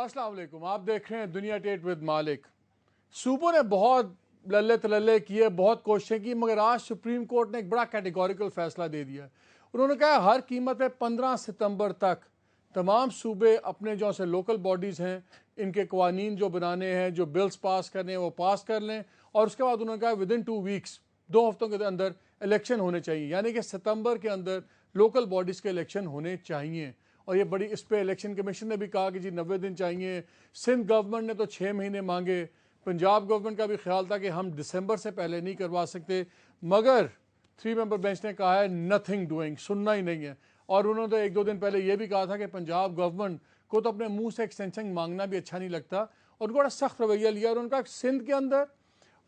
अस्सलाम वालेकुम। आप देख रहे हैं दुनिया टेट विद मालिक। सूबों ने बहुत लल्ले तलल्ले किए, बहुत कोशिशें की, मगर आज सुप्रीम कोर्ट ने एक बड़ा कैटेगोरिकल फैसला दे दिया। उन्होंने कहा हर कीमत पे 15 सितंबर तक तमाम सूबे अपने जो से लोकल बॉडीज़ हैं, इनके कवानीन जो बनाने हैं, जो बिल्स पास करने हैं, वो पास कर लें। और उसके बाद उन्होंने कहा विदिन 2 वीक्स, 2 हफ्तों के अंदर इलेक्शन होने चाहिए, यानी कि सितंबर के अंदर लोकल बॉडीज़ के इलेक्शन होने चाहिए। और ये बड़ी, इस पे इलेक्शन कमीशन ने भी कहा कि जी 90 दिन चाहिए। सिंध गवर्नमेंट ने तो 6 महीने मांगे। पंजाब गवर्नमेंट का भी ख्याल था कि हम दिसंबर से पहले नहीं करवा सकते, मगर 3 मेंबर बेंच ने कहा है नथिंग डूइंग, सुनना ही नहीं है। और उन्होंने तो 1-2 दिन पहले ये भी कहा था कि पंजाब गवर्नमेंट को तो अपने मुंह से एक्सटेंशन मांगना भी अच्छा नहीं लगता, और उनको बड़ा सख्त रवैया लिया। और उनका सिंध के अंदर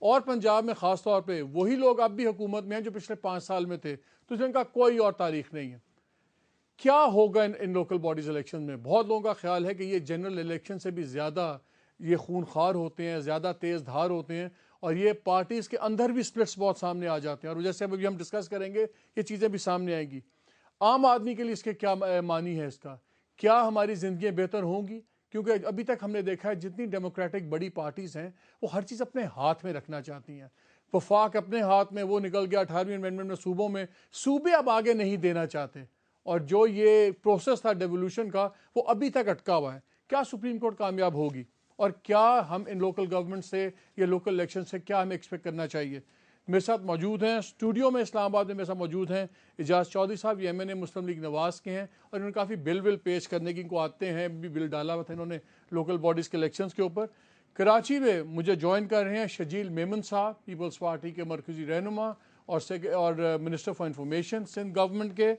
और पंजाब में ख़ास तौर पे वही लोग अब भी हुकूमत में हैं जो पिछले 5 साल में थे, तो इनका कोई और तारीख नहीं है। क्या होगा इन लोकल बॉडीज़ इलेक्शन में? बहुत लोगों का ख्याल है कि ये जनरल इलेक्शन से भी ज़्यादा ये खूनखार होते हैं, ज़्यादा तेज़ धार होते हैं, और ये पार्टीज़ के अंदर भी स्प्लिट्स बहुत सामने आ जाते हैं। और जैसे अभी हम डिस्कस करेंगे ये चीज़ें भी सामने आएंगी। आम आदमी के लिए इसके क्या मानी है इसका? क्या हमारी ज़िंदगी बेहतर होंगी? क्योंकि अभी तक हमने देखा है जितनी डेमोक्रेटिक बड़ी पार्टीज़ हैं वो हर चीज़ अपने हाथ में रखना चाहती हैं। वफाक अपने हाथ में, वो निकल गया 18वीं अमेंडमेंट में सूबों में, सूबे अब आगे नहीं देना चाहते, और जो ये प्रोसेस था डेवोल्यूशन का वो अभी तक अटका हुआ है। क्या सुप्रीम कोर्ट कामयाब होगी, और क्या हम इन लोकल गवर्नमेंट से या लोकल इलेक्शन से क्या हमें एक्सपेक्ट करना चाहिए? मेरे साथ मौजूद हैं स्टूडियो में इस्लामाबाद में, मेरे साथ मौजूद हैं एजाज चौधरी साहब, ये MNA मुस्लिम लीग नवाज़ के हैं, और इन्होंने काफ़ी बिल पेश करने की, इनको आते हैं, भी बिल डाला हुआ था इन्होंने लोकल बॉडीज़ के इलेक्शन के ऊपर। कराची में मुझे ज्वाइन कर रहे हैं शजील मेमन साहब, पीपल्स पार्टी के मरकज़ी रहनुमा और minister for information Sindh government के।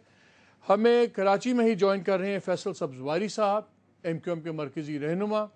हमें कराची में ही ज्वाइन कर रहे हैं फैसल सब्जवारी साहब, MQM के मरकज़ी रहनुमा।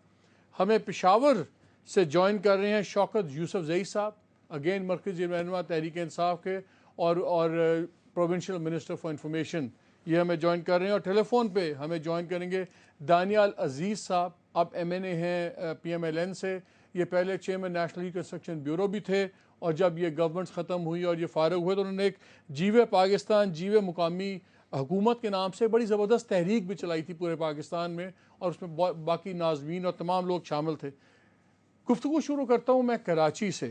हमें पेशावर से ज्वाइन कर रहे हैं शौकत यूसुफ जई साहब, अगेन मरकज़ी रहनुमा तहरीक इंसाफ के और प्रोविंशियल मिनिस्टर फॉर इंफॉर्मेशन, ये हमें ज्वाइन कर रहे हैं। और टेलीफोन पे हमें ज्वाइन करेंगे दानियाल अजीज़ साहब, अब MNA हैं PMLN से। ये पहले चेयरमैन नेशनल रिकंस्ट्रक्शन ब्यूरो भी थे, और जब ये गवर्नमेंट ख़त्म हुई और ये फारग हुए तो उन्होंने एक जीवे पाकिस्तान, जीवे मुकामी हुकूमत के नाम से बड़ी ज़बरदस्त तहरीक भी चलाई थी पूरे पाकिस्तान में, और उसमें बाकी नाजमीन और तमाम लोग शामिल थे। गुफ्तगू शुरू करता हूँ मैं कराची से,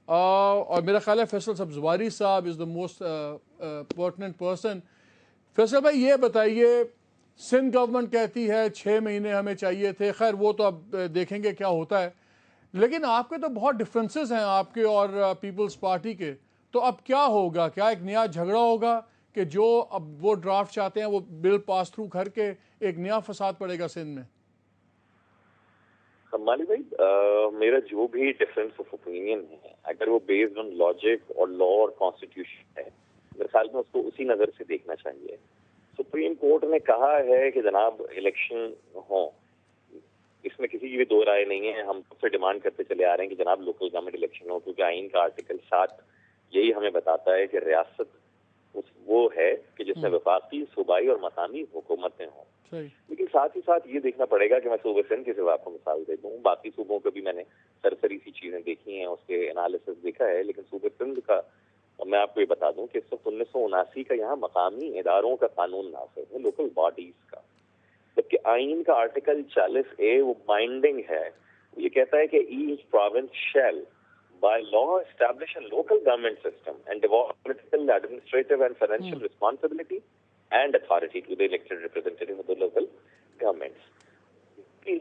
और मेरा ख्याल है फैसल सब्जवारी साहब is the most pertinent person. Faisal भाई, ये बताइए, सिंध गवर्नमेंट कहती है 6 महीने हमें चाहिए थे, खैर वो तो अब देखेंगे क्या होता है, लेकिन आपके तो बहुत डिफरेंसेस हैं आपके और पीपल्स पार्टी के। तो अब क्या होगा? क्या एक नया झगड़ा होगा कि जो अब वो ड्राफ्ट चाहते हैं वो बिल पास थ्रू करके एक नया फसाद पड़ेगा सिंध में? मालिक भाई, मेरा जो भी डिफरेंस ऑफ ओपिनियन है, अगर वो बेस्ड ऑन लॉजिक और लॉ और कॉन्स्टिट्यूशन है, मेरे ख्याल में उसको उसी नज़र से देखना चाहिए। सुप्रीम कोर्ट ने कहा है कि जनाब इलेक्शन हो, इसमें किसी की भी दो राय नहीं है। हम सबसे डिमांड करते चले आ रहे हैं कि जनाब लोकल गवर्नमेंट इलेक्शन हो, क्योंकि आइन का आर्टिकल 7 यही हमें बताता है कि रियासत वो है कि जिसमें वफाकी, सूबाई और मकामी हुकूमतें हों। लेकिन साथ ही साथ ये देखना पड़ेगा कि मैं सूबे सिंध की सिर्फ आपको मिसाल दे दूं, बाकी सूबों को भी मैंने सरसरी सी चीजें देखी हैं, उसके एनालिसिस देखा है, लेकिन सूबे सिंध का मैं आपको ये बता दूं कि 1979 का यहाँ मकामी इदारों का कानून नाफिज है, लोकल बॉडीज का, जबकि आइन का आर्टिकल 40A वो बाइंडिंग है। ये कहता है कि each province shall by law establish a local government system and devolve political, administrative and financial responsibility and authority to the elected representative of the local governments. की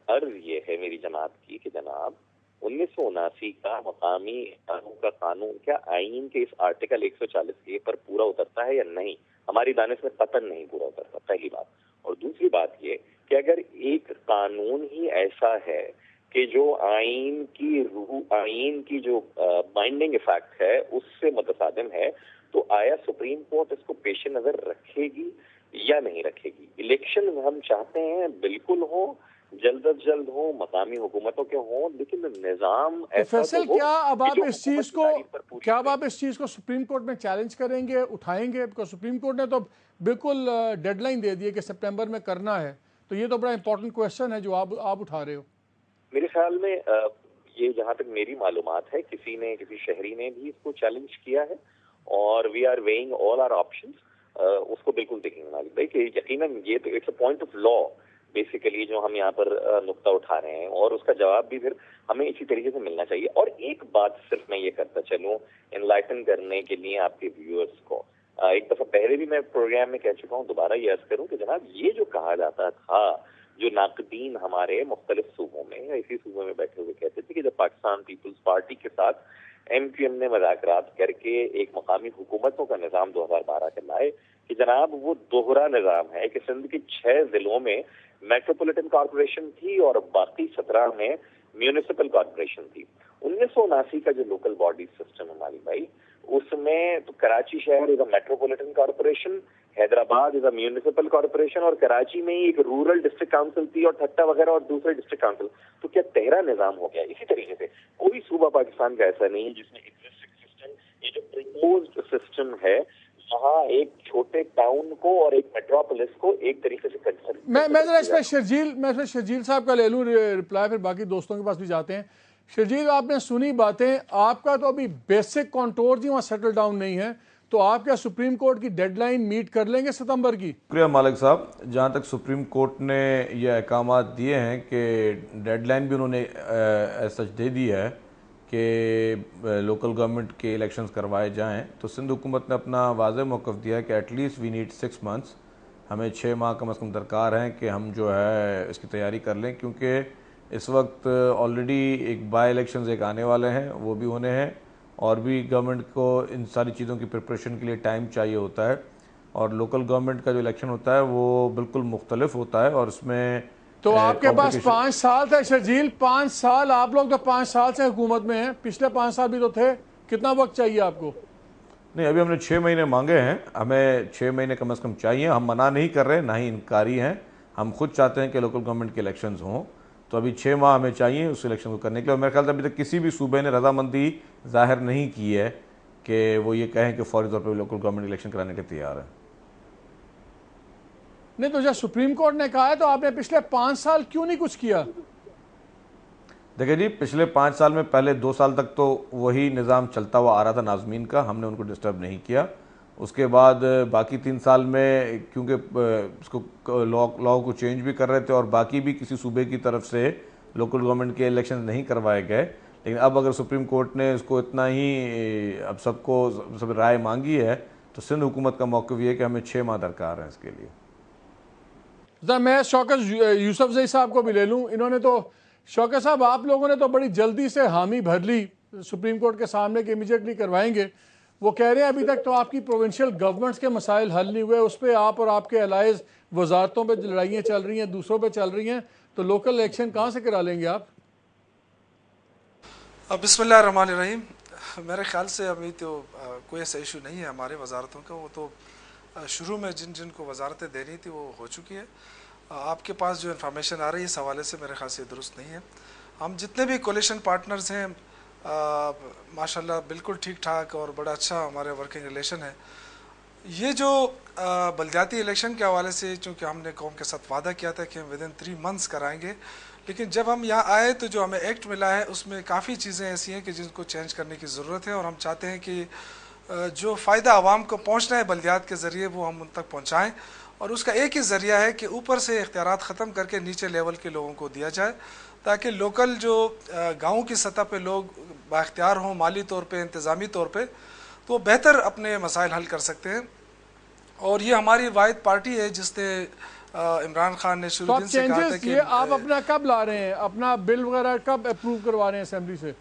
अर्ज ये है मेरी जनाब की कि जनाब 1979 का मकामी इदारों का कानून क्या आइन के इस आर्टिकल 140A पर पूरा उतरता है या नहीं? हमारी दानिश में कतन नहीं पूरा उतरता, पहली बात। और दूसरी बात ये कि अगर एक कानून ही ऐसा है कि जो आइन की जो बाइंडिंग इफेक्ट है उससे मुतसादिम है, तो आया सुप्रीम कोर्ट इसको पेश नजर रखेगी या नहीं रखेगी? इलेक्शन हम चाहते हैं बिल्कुल हो, जल्द अज जल्द हो, मकामी हुकूमतों के हों, लेकिन निजाम ऐसा फैसल, तो क्या अब आप इस चीज को सुप्रीम कोर्ट में चैलेंज करेंगे, उठाएंगे? बिकॉज सुप्रीम कोर्ट ने तो बिल्कुल डेडलाइन दे दी है कि सितंबर में करना है, तो ये तो बड़ा इंपॉर्टेंट क्वेश्चन है जो आप उठा रहे हो। मेरे ख्याल में ये जहाँ तक मेरी मालूमात है, किसी शहरी ने भी इसको चैलेंज किया है, और we are weighing all our options. उसको बिल्कुल देखेंगे मालिक भाई कि यकीनन ये तो it's a point of law basically جو ہم یہاں پر نقطہ اٹھا رہے ہیں, اور اس کا جواب بھی پھر ہمیں اسی طریقے سے ملنا چاہیے. اور ایک بات صرف میں یہ کرتا چلوں انلائٹن کرنے کے لیے آپ کے ویورز کو, ایک دفعہ پہلے بھی میں پروگرام میں کہہ چکا ہوں, دوبارہ یہ عرض کروں کہ جناب یہ جو کہا جاتا تھا, جو ناقدین ہمارے مختلف صوبوں میں یا اسی صوبے میں بیٹھے ہوئے کہتے تھے کہ جب پاکستان پیپلز پارٹی کے ساتھ ایم کیو ایم نے مذاکرات کر کے ایک مقامی حکومتوں کا نظام 2012 کے لائے, کہ جناب وہ دوہرا نظام ہے کہ سندھ کے 6 ضلعوں میں میٹروپولیٹن کارپوریشن تھی اور باقی 17 میں میونسپل کارپوریشن تھی. 1979 کا جو لوکل باڈی سسٹم ہماری بھائی, اس میں تو کراچی شہر از اے میٹروپولیٹن کارپوریشن, حیدرآباد از اے میونسپل کارپوریشن, اور کراچی میں ہی ایک رورل ڈسٹرکٹ کاؤنسل تھی, اور ٹھٹا وغیرہ اور دوسرے ڈسٹرکٹ کاؤنسل. تو کیا تہرا نظام ہو گیا؟ اسی طریقے سے کوئی صوبہ پاکستان کا ایسا نہیں ہے جس میں ایگزسٹنگ سسٹم, یہ جو پرپوزڈ سسٹم ہے, وہاں ایک چھوٹے ٹاؤن کو اور ایک میٹروپولس کو ایک طریقے سے میں ذرا اس میں شرجیل صاحب کا لے لوں رپلائی, پھر باقی دوستوں کے پاس بھی جاتے ہیں. شرجیل, آپ نے سنی باتیں, آپ کا تو ابھی بیسک کنٹور جی وہاں سیٹل ڈاؤن نہیں ہے, تو آپ کیا سپریم کورٹ کی ڈیڈ لائن میٹ کر لیں گے ستمبر کی؟ شکریہ مالک صاحب. جہاں تک سپریم کورٹ نے یہ احکامات دیے ہیں کہ ڈیڈ لائن بھی انہوں نے سچ دے دی ہے کہ لوکل گورنمنٹ کے الیکشنز کروائے جائیں, تو سندھ حکومت نے اپنا واضح موقف دیا ہے کہ at least we need 6 months, ہمیں 6 ماہ کم از کم درکار ہیں کہ ہم جو ہے اس کی تیاری کر لیں, کیونکہ اس وقت آلریڈی ایک بائی الیکشنز ایک آنے والے ہیں, وہ بھی ہونے ہیں, اور بھی گورنمنٹ کو ان ساری چیزوں کی پریپریشن کے لیے ٹائم چاہیے ہوتا ہے, اور لوکل گورنمنٹ کا جو الیکشن ہوتا ہے وہ بالکل مختلف ہوتا ہے, اور اس میں تو آپ کے پاس 5 سال تھے شرجیل, 5 سال, آپ لوگ تو 5 سال سے حکومت میں ہیں, پچھلے 5 سال بھی تو تھے, کتنا وقت چاہیے آپ کو؟ نہیں, ابھی ہم نے 6 مہینے مانگے ہیں, ہمیں 6 مہینے کم از کم چاہیے. ہم منع نہیں کر رہے, نہ ہی انکاری ہیں, ہم خود چاہتے ہیں کہ لوکل گورنمنٹ کے الیکشنز ہوں, تو ابھی 6 ماہ ہمیں چاہیے اس الیکشن کو کرنے کے لیے. اور میرے خیال سے ابھی تک کسی بھی صوبے نے رضامندی ظاہر نہیں کی ہے کہ وہ یہ کہیں کہ فوری طور پہ لوکل گورنمنٹ الیکشن کرانے کے تیار ہے. نہیں, تو جب سپریم کورٹ نے کہا ہے تو آپ نے پچھلے 5 سال کیوں نہیں کچھ کیا؟ دیکھیں جی, پچھلے 5 سال میں پہلے 2 سال تک تو وہی نظام چلتا ہوا آ رہا تھا ناظمین کا, ہم نے ان کو ڈسٹرب نہیں کیا. اس کے بعد باقی 3 سال میں کیونکہ اس کو لاء کو چینج بھی کر رہے تھے, اور باقی بھی کسی صوبے کی طرف سے لوکل گورنمنٹ کے الیکشن نہیں کروائے گئے, لیکن اب اگر سپریم کورٹ نے اس کو اتنا ہی اب سب رائے مانگی ہے, تو سندھ حکومت کا موقف یہ ہے کہ ہمیں 6 ماہ درکار ہیں اس کے لیے. میں شوکت یوسف زئی صاحب کو بھی لے لوں. انہوں نے تو, شوکت صاحب آپ لوگوں نے تو بڑی جلدی سے حامی بھر لی سپریم کورٹ کے سامنے کہ امیجیٹلی کروائیں گے. وہ کہہ رہے ہیں ابھی تک تو آپ کی پروونشل گورنمنٹس کے مسائل حل نہیں ہوئے, اس پہ آپ اور آپ کے الائز وزارتوں پہ لڑائیاں چل رہی ہیں, دوسروں پہ چل رہی ہیں, تو لوکل الیکشن کہاں سے کرا لیں گے آپ؟ بسم اللہ الرحمن الرحیم. میرے خیال سے ابھی تو کوئی ایسا ایشو نہیں ہے ہمارے وزارتوں کا, وہ تو شروع میں جن کو وزارتیں دینی تھی وہ ہو چکی ہے. آپ کے پاس جو انفارمیشن آ رہی ہے اس حوالے سے میرے خیال سے درست نہیں ہے. ہم جتنے بھی کولیشن پارٹنرز ہیں ماشاءاللہ بالکل ٹھیک ٹھاک اور بڑا اچھا ہمارے ورکنگ ریلیشن ہے. یہ جو بلدیاتی الیکشن کے حوالے سے چونکہ ہم نے قوم کے ساتھ وعدہ کیا تھا کہ ہم ودن 3 months کرائیں گے, لیکن جب ہم یہاں آئے تو جو ہمیں ایکٹ ملا ہے اس میں کافی چیزیں ایسی ہیں کہ جن کو چینج کرنے کی ضرورت ہے, اور ہم چاہتے ہیں کہ جو فائدہ عوام کو پہنچنا ہے بلدیات کے ذریعے وہ ہم ان تک پہنچائیں, اور اس کا ایک ہی ذریعہ ہے کہ اوپر سے اختیارات ختم کر کے نیچے لیول کے لوگوں کو دیا جائے, تاکہ لوکل جو گاؤں کی سطح پہ لوگ بااختیار ہوں مالی طور پہ, انتظامی طور پہ, تو وہ بہتر اپنے مسائل حل کر سکتے ہیں. اور یہ ہماری واحد پارٹی ہے جس نے عمران خان نے شروع دن سے کہا تھا کہ یہ آپ اپنا کب لا رہے ہیں, اپنا بل وغیرہ کب اپروو کروا رہے ہیں اسمبلی سے؟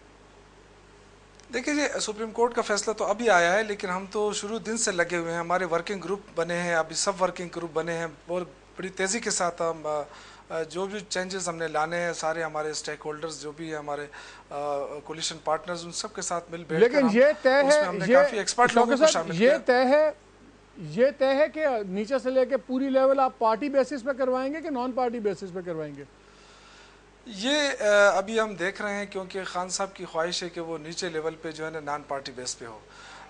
دیکھیں جی, سپریم کورٹ کا فیصلہ تو ابھی آیا ہے, لیکن ہم تو شروع دن سے لگے ہوئے ہیں. ہمارے ورکنگ گروپ بنے ہیں, ابھی سب ورکنگ گروپ بنے ہیں, اور بڑی تیزی کے ساتھ ہم جو بھی چینجز ہم نے لانے ہیں سارے ہمارے اسٹیک ہولڈرز جو بھی ہمارے کولیشن پارٹنرز ان سب کے ساتھ مل بیٹھ کر لیکن یہ طے ہے, ہم نے کافی ایکسپرٹ لوگوں کو شامل کیا. یہ طے ہے کہ نیچے سے لے کے پوری لیول آپ پارٹی بیسس پہ کروائیں گے کہ نان پارٹی بیسس پہ کروائیں گے؟ یہ ابھی ہم دیکھ رہے ہیں, کیونکہ خان صاحب کی خواہش ہے کہ وہ نیچے لیول پہ جو ہے نا نان پارٹی بیس پہ ہو,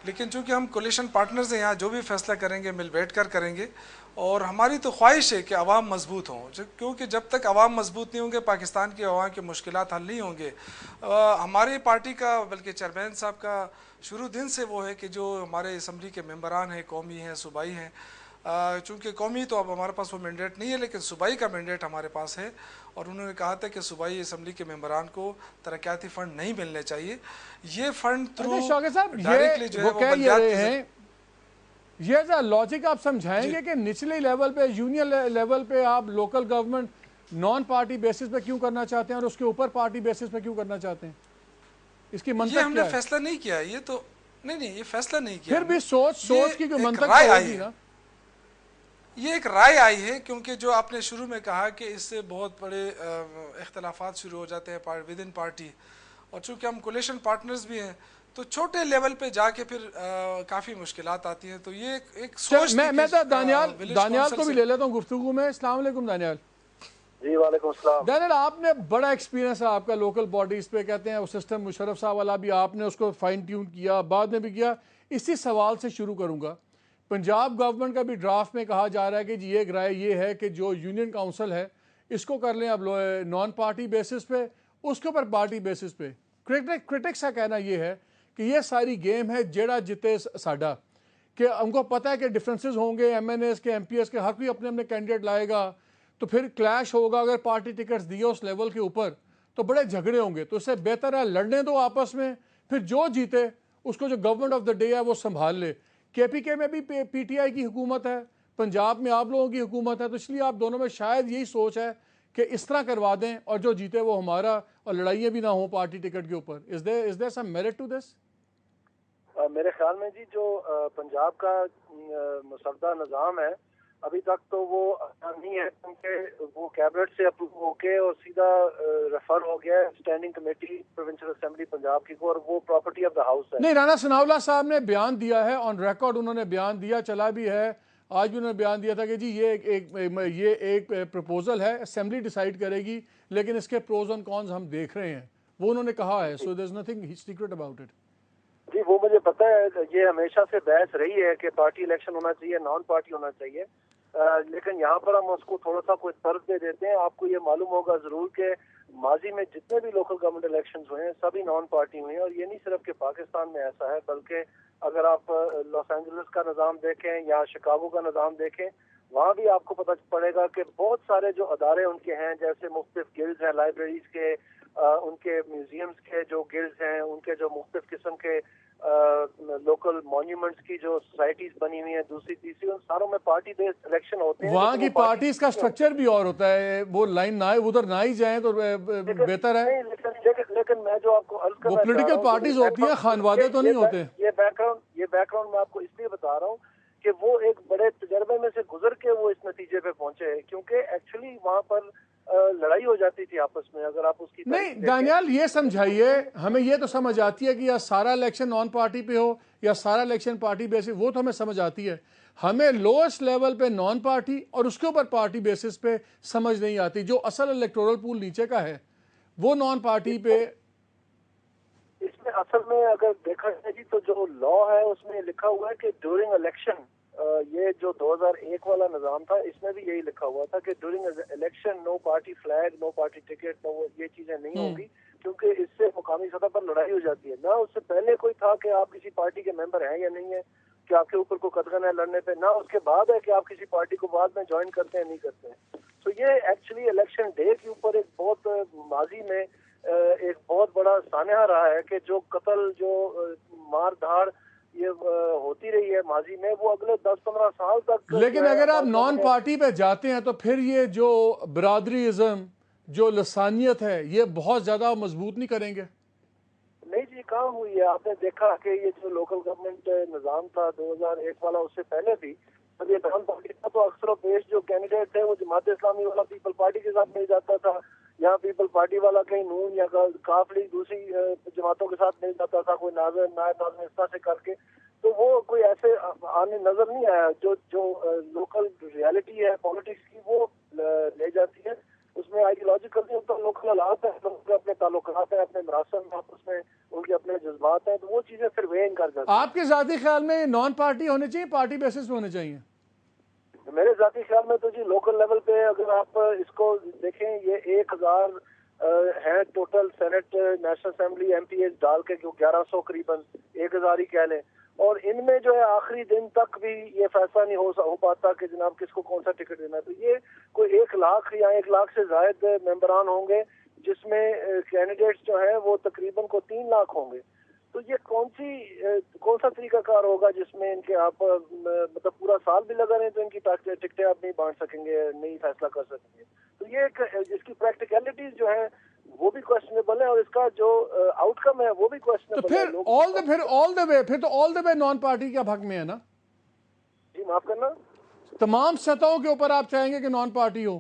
لیکن چونکہ ہم کولیشن پارٹنرز ہیں یہاں جو بھی فیصلہ کریں گے مل بیٹھ کر کریں گے, اور ہماری تو خواہش ہے کہ عوام مضبوط ہوں, کیونکہ جب تک عوام مضبوط نہیں ہوں گے پاکستان کے عوام کی مشکلات حل نہیں ہوں گے. ہماری پارٹی کا بلکہ چیئرمین صاحب کا شروع دن سے وہ ہے کہ جو ہمارے اسمبلی کے ممبران ہیں, قومی ہیں, صوبائی ہیں, चूँकि कौमी तो अब हमारे पास वो मैंडेट नहीं है, लेकिन सूबाई का मैंडेट हमारे पास है। और उन्होंने कहा था कि सूबाई असम्बली के मेंबरान को तरक्याती फ़ंड नहीं मिलने चाहिए। ये फ़ंड थ्रू शौकत साहब डायरेक्टली जो ये है वो वो कह ये बल्दियात रहे की हैं, ये जो लॉजिक आप समझाएंगे कि निचले लेवल पे, यूनियन लेवल पे आप local government non party basis पे क्यों करना चाहते हैं और उसके ऊपर पार्टी बेसिस पे क्यों करना चाहते हैं? इसकी ये मंतक हमने क्या है? फैसला नहीं किया, ये तो नहीं, ये फैसला नहीं किया फिर भी हमने। सोच ये की कोई एक मंतक राय तो आई होगी है, ना। ये एक राय आई है, क्योंकि जो आपने शुरू में कहा कि इससे बहुत बड़े इख्तलाफात शुरू हो जाते हैं विद इन पार्टी, और चूँकि हम कोलिशन पार्टनर्स भी हैं तो छोटे लेवल पे जाके फिर काफ़ी मुश्किलात आती हैं। तो ये एक सोच थी मैं तो विलेज दानियाल काउंसिल को भी से। ले लेता हूँ गुफ्तगू में। अस्सलाम वालेकुम दानियाल। जी वालेकुम सलाम। दानियाल, आपने बड़ा एक्सपीरियंस है आपका लोकल बॉडीज़ पे, कहते हैं वो सिस्टम मुशर्रफ साहब वाला भी आपने उसको फाइन ट्यून किया, बाद में भी किया। इसी सवाल से शुरू करूँगा। पंजाब गवर्नमेंट का भी ड्राफ्ट में कहा जा रहा है कि जी एक राय ये है कि जो यूनियन काउंसिल है इसको कर लें अब नॉन पार्टी बेसिस पे, उसके ऊपर पार्टी बेसिस पे। क्रिटिक्स का कहना ये है कि ये सारी गेम है जेड़ा जिते साडा, कि उनको पता है कि डिफरेंसेस होंगे, MNAs के, MPs के, हर कोई अपने अपने कैंडिडेट लाएगा, तो फिर क्लैश होगा। अगर पार्टी टिकट्स दिए उस लेवल के ऊपर तो बड़े झगड़े होंगे। तो इससे बेहतर है लड़ने दो आपस में, फिर जो जीते उसको जो गवर्नमेंट ऑफ द डे है वो संभाल ले। KPK में भी PTI की हुकूमत है, पंजाब में आप लोगों की हुकूमत है, तो इसलिए आप दोनों में शायद यही सोच है कि इस तरह करवा दें और जो जीते वो हमारा, और लड़ाइयाँ भी ना हो पार्टी टिकट के ऊपर। Is there some merit to this? मेरे ख्याल में जी जो पंजाब का मुसद्दा निज़ाम है अभी तक तो वो नहीं है, क्योंकि वो कैबिनेट से अप्रूव होके और सीधा रेफर हो गया standing committee provincial assembly Punjab की को, और वो प्रॉपर्टी ऑफ द हाउस है। नहीं, राना सनाउल्लाह साहब ने बयान दिया है, ऑन रिकॉर्ड उन्होंने बयान दिया, चला भी है, आज भी उन्होंने बयान दिया था कि जी ये एक प्रपोजल है, असेंबली डिसाइड करेगी, लेकिन इसके प्रोज एंड कॉन्स हम देख रहे हैं, वो उन्होंने कहा है। So there is nothing secret about it. जी वो मुझे पता है, ये हमेशा से बहस रही है कि पार्टी इलेक्शन होना चाहिए, नॉन पार्टी होना चाहिए, लेकिन यहाँ पर हम उसको थोड़ा सा कोई तर्क दे देते हैं। आपको ये मालूम होगा जरूर कि माजी में जितने भी लोकल गवर्नमेंट इलेक्शंस हुए हैं सभी नॉन पार्टी हुए हैं, और ये नहीं सिर्फ कि पाकिस्तान में ऐसा है, बल्कि अगर आप लॉस एंजलिस का निज़ाम देखें या शिकागो का निज़ाम देखें, वहाँ भी आपको पता पड़ेगा कि बहुत सारे जो अदारे उनके हैं, जैसे मुख्तलिफ गिल्ड्स हैं लाइब्रेरीज के, उनके म्यूजियम्स के जो गिल्ड्स हैं, उनके जो मुख्तलिफ किस्म के लोकल मॉन्यूमेंट्स की जो सोसाइटीज बनी हुई हैं, दूसरी तीसरी, उन सारों में पार्टी बेस्ड इलेक्शन होते हैं। वहाँ की पार्टीज का स्ट्रक्चर भी और होता है, वो लाइन ना उधर ना ही जाए तो बेहतर है। लेकिन मैं जो आपको अर्ज वो पॉलिटिकल पार्टीज होती हैं, खानवादे तो नहीं होते। ये बैकग्राउंड मैं आपको इसलिए बता रहा हूँ कि वो एक बड़े तजर्बे में से गुजर के वो इस नतीजे पे पहुंचे, क्योंकि एक्चुअली वहाँ पर लड़ाई हो जाती थी आपस में। अगर आप उसकी नहीं दानियाल, ये समझाइए हमें, ये तो समझ आती है कि या सारा इलेक्शन नॉन पार्टी पे हो या सारा इलेक्शन पार्टी बेसिस, वो तो हमें समझ आती है। हमें लोएस्ट लेवल पे नॉन पार्टी और उसके ऊपर पार्टी बेसिस पे समझ नहीं आती। जो असल इलेक्टोरल पूल नीचे का है वो नॉन पार्टी पे। इसमें असल में अगर देखा जाए जी तो जो लॉ है उसमें लिखा हुआ है कि ड्यूरिंग इलेक्शन, ये जो 2001 वाला निज़ाम था इसमें भी यही लिखा हुआ था कि during election no party flag, no party ticket, no ये चीजें नहीं होंगी, क्योंकि इससे मुकामी सतह पर लड़ाई हो जाती है। ना उससे पहले कोई था कि आप किसी पार्टी के मेंबर हैं या नहीं है, कि आपके ऊपर कोई कदगन है लड़ने पे, ना उसके बाद है कि आप किसी पार्टी को बाद में ज्वाइन करते हैं नहीं करते हैं। तो ये एक्चुअली इलेक्शन डे के ऊपर एक बहुत माजी में एक बहुत बड़ा सानहा रहा है कि जो कत्ल, जो मार धाड़ ये होती रही है माजी में, वो अगले 10-15 साल तक। लेकिन अगर आप नॉन पार्टी पे जाते हैं तो फिर ये जो बरादरीज़म, जो लसानियत है, ये बहुत ज्यादा मजबूत नहीं करेंगे? नहीं जी, कहाँ हुई है। आपने देखा कि ये जो लोकल गवर्नमेंट निज़ाम था 2001 वाला, उससे पहले भी जब ये नॉन पार्टी था तो अक्सर बेश जो कैंडिडेट थे वो जमात इस्लामी वाला पीपल पार्टी के साथ मिल जाता था, या पीपल पार्टी वाला कहीं नून या काफ लीग दूसरी जमातों के साथ मिल जाता था, कोई नायब नाज़िम इस तरह से करके। तो वो कोई ऐसे आने नजर नहीं आया। जो लोकल रियलिटी है पॉलिटिक्स की वो ले जाती है, उसमें आइडियोलॉजिकल नहीं होता, लोकल हालात है, लोगों के अपने ताल्लुकात हैं, अपने मरासम में आपस में उनके अपने जज्बात हैं, तो वो चीजें फिर वेइंग कर जाती हैं। आपके ज़ाती ख्याल में नॉन पार्टी होने चाहिए, पार्टी बेसिस पे होने चाहिए? मेरे जाती ख्याल में तो जी लोकल लेवल पे अगर आप इसको देखें, ये 1000 है total senate national assembly MPs डाल के, जो 1100 करीबन 1000 ही कह लें, اور ان میں جو ہے آخری دن تک بھی یہ فیصلہ نہیں ہو پاتا کہ جناب کس کو کون سا ٹکٹ دینا ہے. تو یہ کوئی 1 لاکھ یا 1 لاکھ سے زائد ممبران ہوں گے جس میں کینڈیڈیٹس جو ہیں وہ تقریباً کو 3 لاکھ ہوں گے. تو یہ کون سا طریقہ کار ہوگا جس میں ان کے آپ مطلب پورا سال بھی لگا رہے تو ان کی ٹکٹیں آپ نہیں بانٹ سکیں گے, نہیں فیصلہ کر سکیں گے. تو یہ اس کی پریکٹیکلٹیز جو ہیں وہ بھی کویسچنیبل ہے اور اس کا جو آؤٹ کم ہے وہ بھی تو کویسچنیبل ہے. پھر آل دا وے نان پارٹی کے حق میں ہے نا. جی معاف کرنا, تمام سطحوں کے اوپر آپ چاہیں گے کہ نان پارٹی ہو.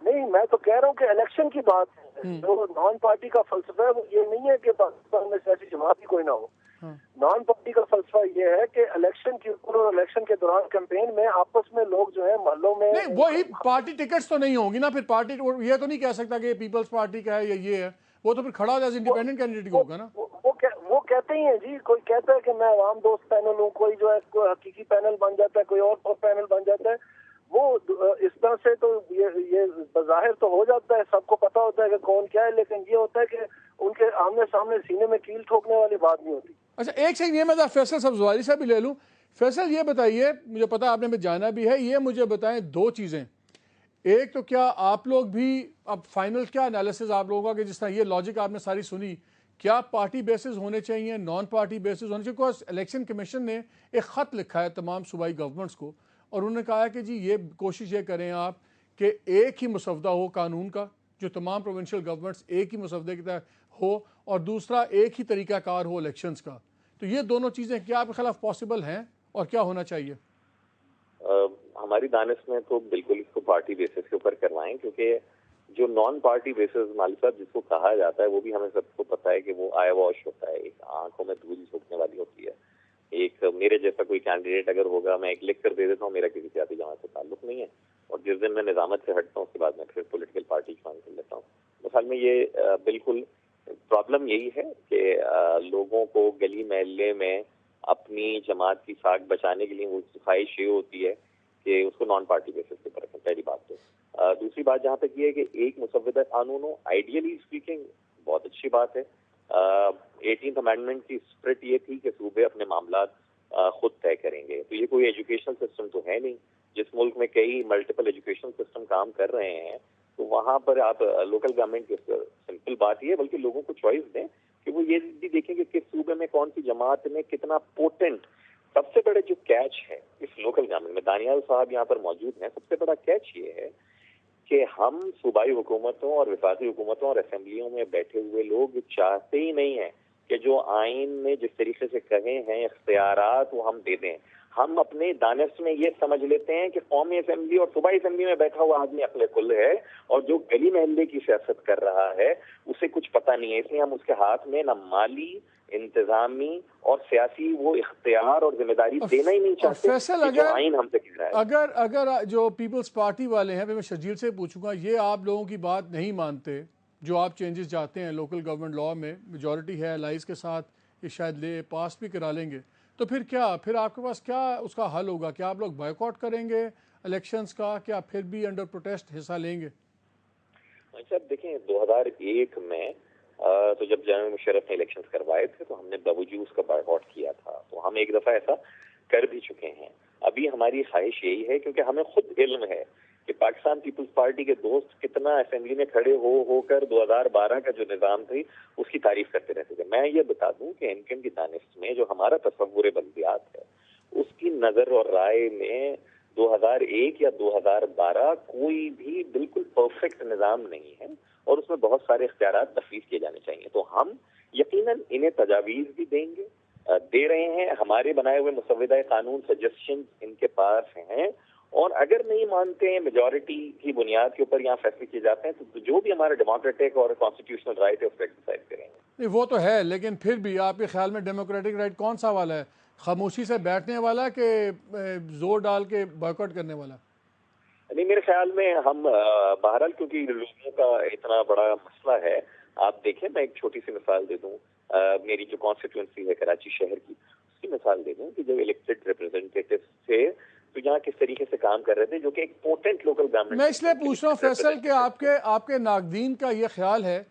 نہیں میں تو کہہ رہا ہوں کہ الیکشن کی بات ہے. جو نان پارٹی کا فلسفہ ہے وہ یہ نہیں ہے کہ پاکستان میں سیاسی جماعت ہی کوئی نہ ہو. نان پارٹی کا فلسفہ یہ ہے کہ الیکشن کے اوپر اور الیکشن کے دوران کیمپین میں آپس میں لوگ جو ہیں محلوں میں نہیں وہی پارٹی ٹکٹس تو نہیں ہوں گی نا. پھر پارٹی یہ تو نہیں کہہ سکتا کہ یہ پیپلز پارٹی کا ہے یا یہ ہے. وہ تو پھر کھڑا ہو جائے انڈیپینڈنٹ کینڈیڈیٹ کو ہوگا نا. وہ کہتے ہی ہیں جی, کوئی کہتا ہے کہ میں عوام دوست پینل ہوں, کوئی جو ہے کوئی حقیقی پینل بن جاتا ہے, کوئی اور پینل بن جاتا ہے. وہ اس طرح سے تو یہ بظاہر تو ہو جاتا ہے, سب کو پتا ہوتا ہے کہ کون کیا ہے, لیکن یہ ہوتا ہے کہ ان کے آمنے سامنے سینے میں کیل ٹھوکنے والی بات نہیں ہوتی. اچھا ایک سیکنڈ, یہ میں فیصل سبزواری سے بھی لے لوں. فیصل یہ بتائیے, مجھے پتا آپ نے جانا بھی ہے, یہ مجھے بتائیں 2 چیزیں. ایک تو کیا آپ لوگ بھی اب فائنل کیا انالیسز آپ لوگوں کا کہ جس طرح یہ لاجک آپ نے ساری سنی, کیا پارٹی بیسز ہونے چاہیے, نان پارٹی بیسز ہونے چاہیے؟ بیکاز الیکشن کمیشن نے ایک خط لکھا ہے تمام صوبائی گورنمنٹس کو اور انہوں نے کہا ہے کہ جی یہ کوشش یہ کریں آپ کہ ایک ہی مسودہ ہو قانون کا جو تمام پروونشل گورنمنٹس ایک ہی مسودے کے تحت ہو, اور دوسرا ایک ہی طریقہ کار ہو الیکشنز کا. تو یہ دونوں چیزیں کیا آپ کے خلاف پاسبل ہیں اور کیا ہونا چاہیے؟ ہماری دانش میں تو بالکل اس کو پارٹی بیسس کے اوپر کروائیں, کیونکہ جو نان پارٹی بیسس مالک صاحب جس کو کہا جاتا ہے وہ بھی ہمیں سب کو پتا ہے کہ وہ آئی واش ہوتا ہے, ایک آنکھوں میں دھول جھونکنے والی ہوتی ہے. ایک میرے جیسا کوئی کینڈیڈیٹ اگر ہوگا, میں ایک لکھ کر دے دیتا ہوں میرا کسی سیاسی جماعت سے تعلق نہیں ہے, اور جس دن میں نظامت سے ہٹتا ہوں اس کے بعد میں پھر پولیٹیکل پارٹی جوائن کر لیتا ہوں. مثال میں یہ بالکل پرابلم یہی ہے کہ لوگوں کو گلی محلے میں اپنی جماعت کی ساکھ بچانے کے لیے وہ خواہش یہ ہوتی ہے کہ اس کو نان پارٹی بیسس پہ رکھیں, پہلی بات. تو دوسری بات جہاں تک یہ ہے کہ ایک مسودہ قانون ہو, آئیڈیلی اسپیکنگ بہت اچھی بات ہے. 18th امینڈمنٹ کی اسپرٹ یہ تھی کہ صوبے اپنے معاملات خود طے کریں گے. تو یہ کوئی ایجوکیشنل سسٹم تو ہے نہیں. جس ملک میں کئی ملٹیپل ایجوکیشنل سسٹم کام کر رہے ہیں تو وہاں پر آپ لوکل گورنمنٹ کی سمپل بات یہ ہے, بلکہ لوگوں کو چوائس دیں کہ وہ یہ بھی دیکھیں کہ کس صوبے میں کون سی جماعت میں کتنا پوٹنٹ. سب سے بڑے جو کیچ ہے اس لوکل گورنمنٹ میں, دانیال صاحب یہاں پر موجود ہیں, سب سے بڑا کیچ یہ ہے کہ ہم صوبائی حکومتوں اور وفاقی حکومتوں اور اسمبلیوں میں بیٹھے ہوئے لوگ چاہتے ہی نہیں ہیں کہ جو آئین میں جس طریقے سے کہے ہیں اختیارات وہ ہم دے دیں. ہم اپنے دانش میں یہ سمجھ لیتے ہیں کہ قومی اسمبلی اور صوبائی اسمبلی میں بیٹھا ہوا آدمی عقل کل ہے, اور جو گلی محلے کی سیاست کر رہا ہے اسے کچھ پتہ نہیں ہے. اس لیے ہم اس کے ہاتھ میں نہ مالی, انتظامی اور سیاسی وہ اختیار اور ذمہ داری دینا ہی نہیں چاہتے. فیصل جو آئین ہم سے کہہ رہا ہے, اگر جو پیپلز پارٹی والے ہیں, میں شرجیل سے پوچھوں گا, یہ آپ لوگوں کی بات نہیں مانتے جو آپ چینجز چاہتے ہیں لوکل گورنمنٹ لاء میں, میجورٹی ہے الائز کے ساتھ, یہ شاید پاس بھی کرا لیں گے, تو پھر آپ کے پاس کیا اس کا حل ہوگا؟ کیا آپ لوگ بائیکاٹ کریں گے الیکشنز کا, کیا پھر بھی انڈر پروٹیسٹ حصہ لیں گے؟ اچھا دیکھیں 2001 میں تو جب جنرل مشرف نے الیکشنز کروائے تھے تو ہم نے باوجود اس کا بائیکاٹ کیا تھا, تو ہم ایک دفعہ ایسا کر بھی چکے ہیں. ابھی ہماری خواہش یہی ہے کیونکہ ہمیں خود علم ہے کہ پاکستان پیپلز پارٹی کے دوست کتنا اسمبلی میں کھڑے ہو کر 2012 کا جو نظام تھی اس کی تعریف کرتے رہتے تھے. میں یہ بتا دوں کہ انکم کی دانش میں جو ہمارا تصور بلدیات ہے اس کی نظر اور رائے میں 2001 یا 2012 کوئی بھی بالکل پرفیکٹ نظام نہیں ہے, اور اس میں بہت سارے اختیارات تفویض کیے جانے چاہیے. تو ہم یقیناً انہیں تجاویز بھی دیں گے, دے رہے ہیں. ہمارے بنائے ہوئے مسودہ قانون سجیشن ان کے پاس ہیں, اور اگر نہیں مانتے ہیں میجورٹی کی بنیاد کے اوپر یہاں فیصلے کیے جاتے ہیں تو جو بھی ہمارا ڈیموکریٹک اور کانسٹیٹیوشنل رائٹ ہے اس کو ایکسرسائز کریں گے. نہیں وہ تو ہے, لیکن پھر بھی آپ کے خیال میں ڈیموکریٹک رائٹ کون سا والا ہے؟ خاموشی سے بیٹھنے والا کہ زور ڈال کے بائیکاٹ کرنے والا؟ نہیں میرے خیال میں ہم بہرحال کیونکہ لوگوں کا اتنا بڑا مسئلہ ہے, آپ دیکھیں میں ایک چھوٹی سی مثال دے دوں. میری جو کانسٹیٹوئنسی ہے کراچی شہر کی, اس کی مثال دے دوں کہ جب الیکٹڈ ریپرزینٹیٹیو تھے تو یہاں کس طریقے سے کام کر رہے تھے, جو کہ ایک پوٹنٹ لوکل گورنمنٹ. میں اس لیے پوچھ رہا ہوں فیصل کہ آپ کے ناقدین کا یہ خیال ہے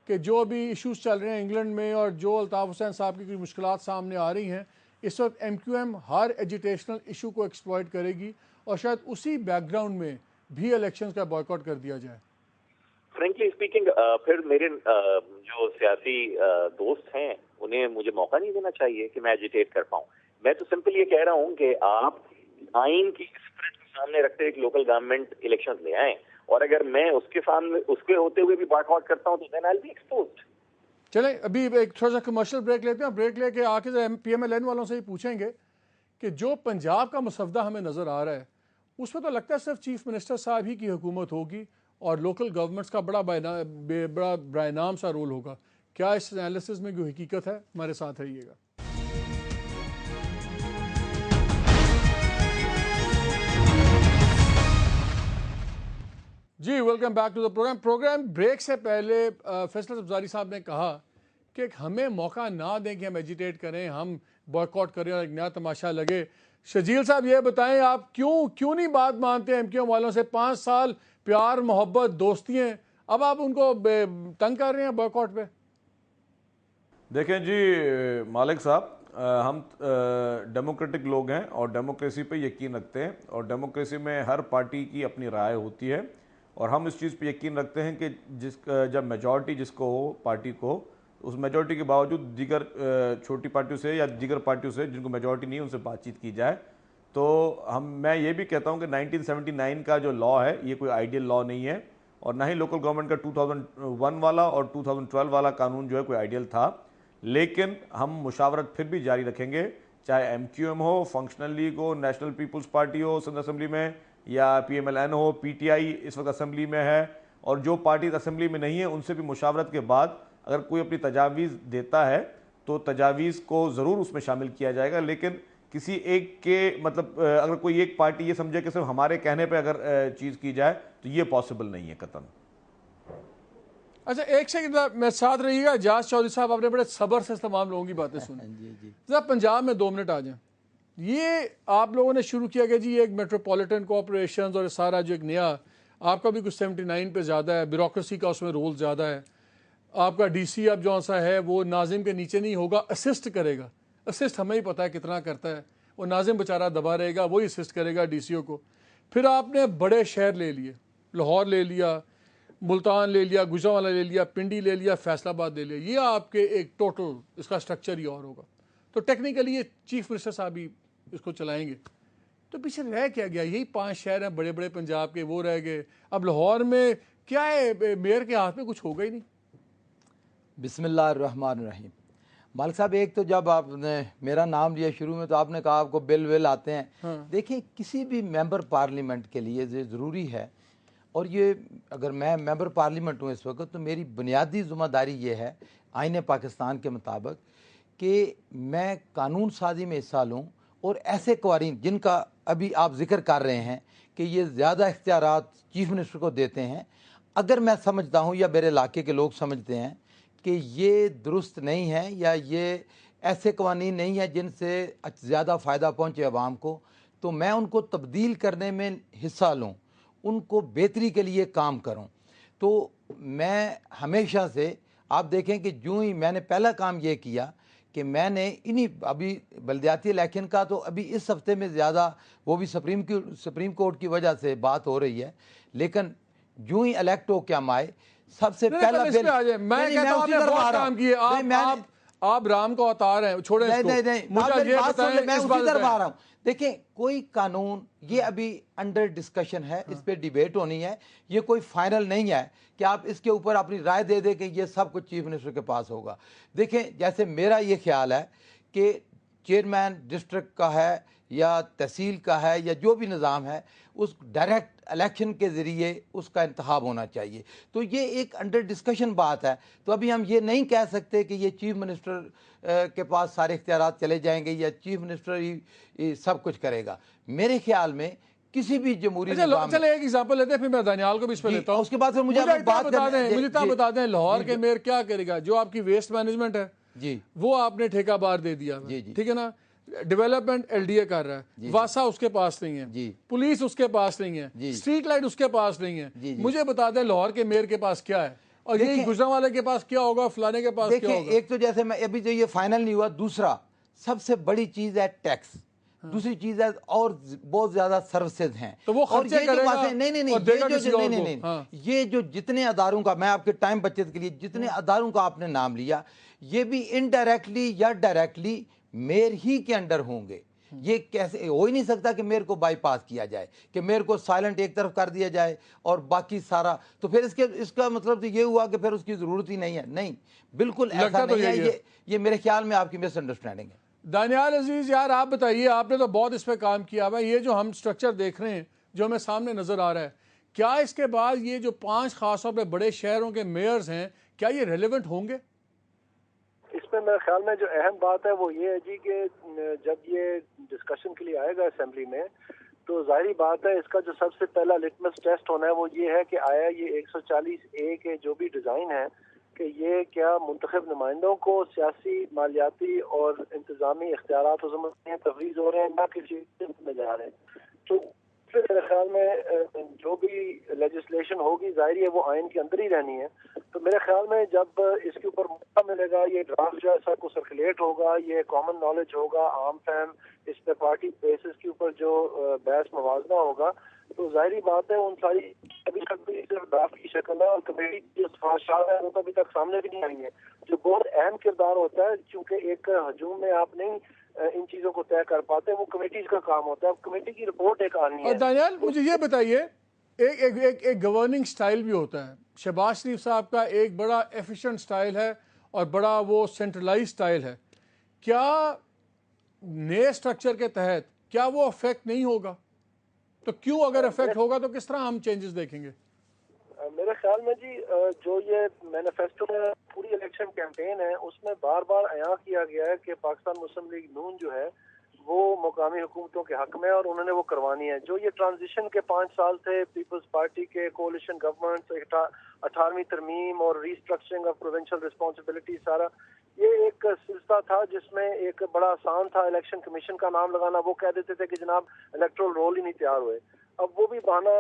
کہ جو ابھی ایشوز چل رہے ہیں انگلینڈ میں اور جو الطاف حسین صاحب کی کوئی مشکلات سامنے آ رہی ہیں, इस वक्त MQM हर एजुटेशनल इशू को एक्सप्लॉइट करेगी और शायद उसी बैकग्राउंड में भी इलेक्शंस का बॉयकॉट कर दिया जाए? फ्रेंकली स्पीकिंग, फिर मेरे जो सियासी दोस्त हैं उन्हें मुझे मौका नहीं देना चाहिए कि मैं एजिटेट कर पाऊं। मैं तो सिंपल ये कह रहा हूं कि आप आइन की स्पिरिट के सामने रखते एक लोकल गवर्नमेंट इलेक्शन ले आए, और अगर मैं उसके सामने उसके होते हुए भी बॉयकॉट करता हूं तो then I will be exposed. चलें, अभी एक थोड़ा सा कमर्शियल ब्रेक लेते हैं। ब्रेक लेके आके PMLN वालों से ही पूछेंगे कि जो पंजाब का मसवदा हमें नज़र आ रहा है उसमें तो लगता है सिर्फ चीफ मिनिस्टर साहब ही की हुकूमत होगी और लोकल गवर्नमेंट्स का बड़ा बरानाम सा रोल होगा। क्या इस एनालिसिस में कोई हकीकत है? हमारे साथ रहिएगा। जी, welcome back to the program. Break से पहले फैसल सब्जारी साहब ने कहा कि हमें मौका ना दें कि हम एजिटेट करें, हम बॉयकॉट करें और एक नया तमाशा लगे। शजील साहब ये बताएं, आप क्यों नहीं बात मानते MQM वालों से? 5 साल प्यार मोहब्बत दोस्ती हैं, अब आप उनको तंग कर रहे हैं बॉयकॉट पे। देखें जी मालिक साहब, हम डेमोक्रेटिक लोग हैं और डेमोक्रेसी पे यकीन रखते हैं, और डेमोक्रेसी में हर पार्टी की अपनी राय होती है, और हम इस चीज़ पे यकीन रखते हैं कि जब मेजॉरिटी जिसको हो पार्टी को, उस मेजॉरिटी के बावजूद दीगर छोटी पार्टियों से या दीगर पार्टियों से जिनको मेजॉरिटी नहीं है उनसे बातचीत की जाए। तो मैं ये भी कहता हूँ कि 1979 का जो लॉ है ये कोई आइडियल लॉ नहीं है, और ना ही लोकल गवर्नमेंट का 2001 वाला और 2012 वाला कानून जो है कोई आइडियल था। लेकिन हम मुशावरत फिर भी जारी रखेंगे, चाहे MQM हो, फंक्शनल लीग हो, नेशनल पीपल्स पार्टी हो सिंध असेंबली में, या PMLN हो, PTI इस वक्त असेंबली में है, और जो पार्टी असेंबली में नहीं है उनसे भी मुशावरत के बाद अगर कोई अपनी तजावीज़ देता है तो तजावीज़ को ज़रूर उसमें शामिल किया जाएगा। लेकिन किसी एक के मतलब अगर कोई एक पार्टी ये समझे कि सिर्फ हमारे कहने पे अगर चीज़ की जाए तो ये पॉसिबल नहीं है कतन। अच्छा, एक सेकंड मैं साथ रहिएगा। जाज चौधरी साहब, आपने बड़े सब्र से तमाम लोगों की बातें सुनी। जरा पंजाब में 2 मिनट आ जाएं। ये आप लोगों ने शुरू किया कि जी एक मेट्रोपॉलिटन कॉरपोरेशन और सारा जो एक नया आपका भी कुछ 79 पे ज़्यादा है, ब्यूरोक्रेसी का उसमें रोल ज़्यादा है। आपका DC अब जो सा है वो नाजिम के नीचे नहीं होगा, असिस्ट करेगा। असिस्ट हमें ही पता है कितना करता है, वो नाजिम बेचारा दबा रहेगा, वही असिस्ट करेगा DCO को। फिर आपने बड़े शहर ले लिए, लाहौर ले लिया, मुल्तान ले लिया, गुजरांवाला ले लिया, पिंडी ले लिया, फैसलाबाद ले लिया। ये आपके एक टोटल इसका स्ट्रक्चर ही और होगा। तो टेक्निकली ये चीफ मिनिस्टर साहब ही इसको चलाएंगे। तो पीछे रह क्या गया? यही 5 शहर हैं बड़े बड़े पंजाब के, वो रह गए। अब लाहौर में क्या है, मेयर के हाथ में कुछ होगा ही नहीं। बिस्मिल्लाहिर्रहमानिर्रहीम। मालिक साहब, एक तो जब आपने मेरा नाम लिया शुरू में तो आपने कहा आपको बिल आते हैं। हाँ। देखिए, किसी भी मेंबर पार्लियामेंट के लिए ये ज़रूरी है, और ये अगर मैं मेंबर पार्लियामेंट हूँ इस वक्त तो मेरी बुनियादी ज़िम्मेदारी ये है आईन पाकिस्तान के मुताबिक कि मैं कानून साजी में हिस्सा लूँ, और ऐसे कवानीन जिनका अभी आप जिक्र कर रहे हैं कि ये ज़्यादा इख्तियारात चीफ मिनिस्टर को देते हैं, अगर मैं समझता हूँ या मेरे इलाके के लोग समझते हैं कि ये दुरुस्त नहीं है या ये ऐसे कवानीन नहीं है जिनसे ज़्यादा फ़ायदा पहुँचे आवाम को, तो मैं उनको तब्दील करने में हिस्सा लूँ, उनको बेहतरी के लिए काम करूं। तो मैं हमेशा से आप देखें कि जो ही मैंने पहला काम ये किया कि मैंने इन्हीं अभी बल्दियाती इलेक्शन का तो अभी इस हफ्ते में ज़्यादा वो भी सुप्रीम कोर्ट की वजह से बात हो रही है, लेकिन जो ही इलेक्ट हो क्या आए सबसे पहला बिल मैं कहता हूं आपने बहुत काम किए। आप राम को अवतार हैं, छोड़ें इसको। मुझे ये बताएं, मैं उसी तरफ आ रहा हूँ। देखें, कोई कानून ये अभी अंडर डिस्कशन है, इस पे डिबेट होनी है, ये कोई फाइनल नहीं है कि आप इसके ऊपर अपनी राय दे दें कि ये सब कुछ चीफ मिनिस्टर के पास होगा। देखें, जैसे मेरा ये ख्याल है कि चेयरमैन डिस्ट्रिक्ट का है या तहसील का है या जो भी निज़ाम है, उस डायरेक्ट इलेक्शन के ज़रिए उसका इंतखाब होना चाहिए। तो ये एक अंडर डिस्कशन बात है। तो अभी हम ये नहीं कह सकते कि ये चीफ मिनिस्टर के पास सारे इख्तियारात चले जाएंगे या चीफ मिनिस्टर ही सब कुछ करेगा। मेरे ख्याल में किसी भी जमहूरी चले एक एग्जांपल लेते हैं, फिर मैं दानियाल को भी इस पर लेता हूं। उसके बाद फिर मुझे बता दें लाहौर के मेयर क्या करेगा। जो आपकी वेस्ट मैनेजमेंट है जी, वो आपने ठेका बार दे दिया, ठीक है ना। डेवलपमेंट LDA कर रहा है, वासा उसके पास नहीं है, पुलिस उसके पास नहीं है, स्ट्रीट लाइट उसके पास नहीं है। मुझे बता दें लाहौर के मेयर के पास क्या है, और यही गुजरांवाले के पास क्या होगा, फलाने के पास क्या होगा। एक तो जैसे मैं अभी जो ये फाइनल नहीं हुआ, दूसरा सबसे बड़ी चीज़ है टैक्स, दूसरी चीज़ है और बहुत ज़्यादा सर्विसेज हैं। तो वो और खर्चे ये जो करेगा बातें नहीं और देगा ये किसी जो और नहीं को। नहीं हाँ। ये जो जितने अदारों का, मैं आपके टाइम बचत के लिए जितने अदारों का आपने नाम लिया, ये भी इनडायरेक्टली या डायरेक्टली मेयर ही के अंडर होंगे। ये कैसे हो ही नहीं सकता कि मेयर को बाईपास किया जाए, कि मेयर को साइलेंट एक तरफ कर दिया जाए और बाकी सारा, तो फिर इसका मतलब तो ये हुआ कि फिर उसकी ज़रूरत ही नहीं है। नहीं, बिल्कुल ऐसा लगता तो नहीं है। यही है। ये मेरे ख्याल में आपकी मिसअंडरस्टैंडिंग है। दानियाल अजीज यार, आप बताइए, आपने तो बहुत इस पे काम किया हुआ है। ये जो हम स्ट्रक्चर देख रहे हैं, जो हमें सामने नजर आ रहा है, क्या इसके बाद ये जो 5 खासतौर पे बड़े शहरों के मेयर्स हैं, क्या ये रेलेवेंट होंगे? इसमें मेरे ख्याल में जो अहम बात है वो ये है जी कि जब ये डिस्कशन के लिए आएगा असेंबली में, तो जाहिर बात है इसका जो सबसे पहला लिटमस टेस्ट होना है वो ये है कि आया ये 140A के जो भी डिज़ाइन है कि ये क्या मुंतखब नुमाइंदों को सियासी, मालियाती और इंतज़ामी इख्तियारात तफवीज़ हो रहे हैं, ना किसी में जा रहे हैं। तो फिर मेरे ख्याल में जो भी लेजिस्लेशन होगी जाहिर है वो आइन के अंदर ही रहनी है। तो मेरे ख्याल में जब इसके ऊपर मौका मिलेगा, ये ड्राफ्ट जैसा को सर्कुलेट होगा, ये कॉमन नॉलेज होगा, आम फैम इस पे पार्टी बेसिस के ऊपर जो बहस मवाजना होगा, तो जाहिर बात है उन सारी अभी तक भी सिर्फ ड्राफ्ट की शक्ल है और कमेटी की जो सिफारिशात है वो तो अभी तक सामने भी नहीं आई है, जो बहुत अहम किरदार होता है। क्योंकि एक हजूम में आप नहीं इन चीजों को तय कर पाते, वो कमेटीज का काम होता है। कमेटी की रिपोर्ट एक आनी और है। दानियाल मुझे ये बताइए, एक गवर्निंग स्टाइल भी होता है। शहबाज शरीफ साहब का एक बड़ा एफिशिएंट स्टाइल है और बड़ा वो सेंट्रलाइज स्टाइल है। क्या नए स्ट्रक्चर के तहत क्या वो अफेक्ट नहीं होगा? तो क्यों, अगर अफेक्ट होगा तो किस तरह हम चेंजेस देखेंगे? मेरे ख्याल में जी जो ये मैनिफेस्टो में पूरी इलेक्शन कैंपेन है उसमें बार बार अयां किया गया है कि पाकिस्तान मुस्लिम लीग नून जो है वो मुकामी हुकूमतों के हक में और उन्होंने वो करवानी है। जो ये ट्रांजिशन के 5 साल थे पीपल्स पार्टी के कोalition गवर्नमेंट, 18वीं तरमीम और रीस्ट्रक्चरिंग ऑफ प्रोविंशियल रिस्पॉन्सिबिलिटी, सारा ये एक सिलसिला था जिसमें एक बड़ा आसान था इलेक्शन कमीशन का नाम लगाना। वो कह देते थे कि जनाब इलेक्टोरल रोल ही नहीं तैयार हुए। अब वो भी बहाना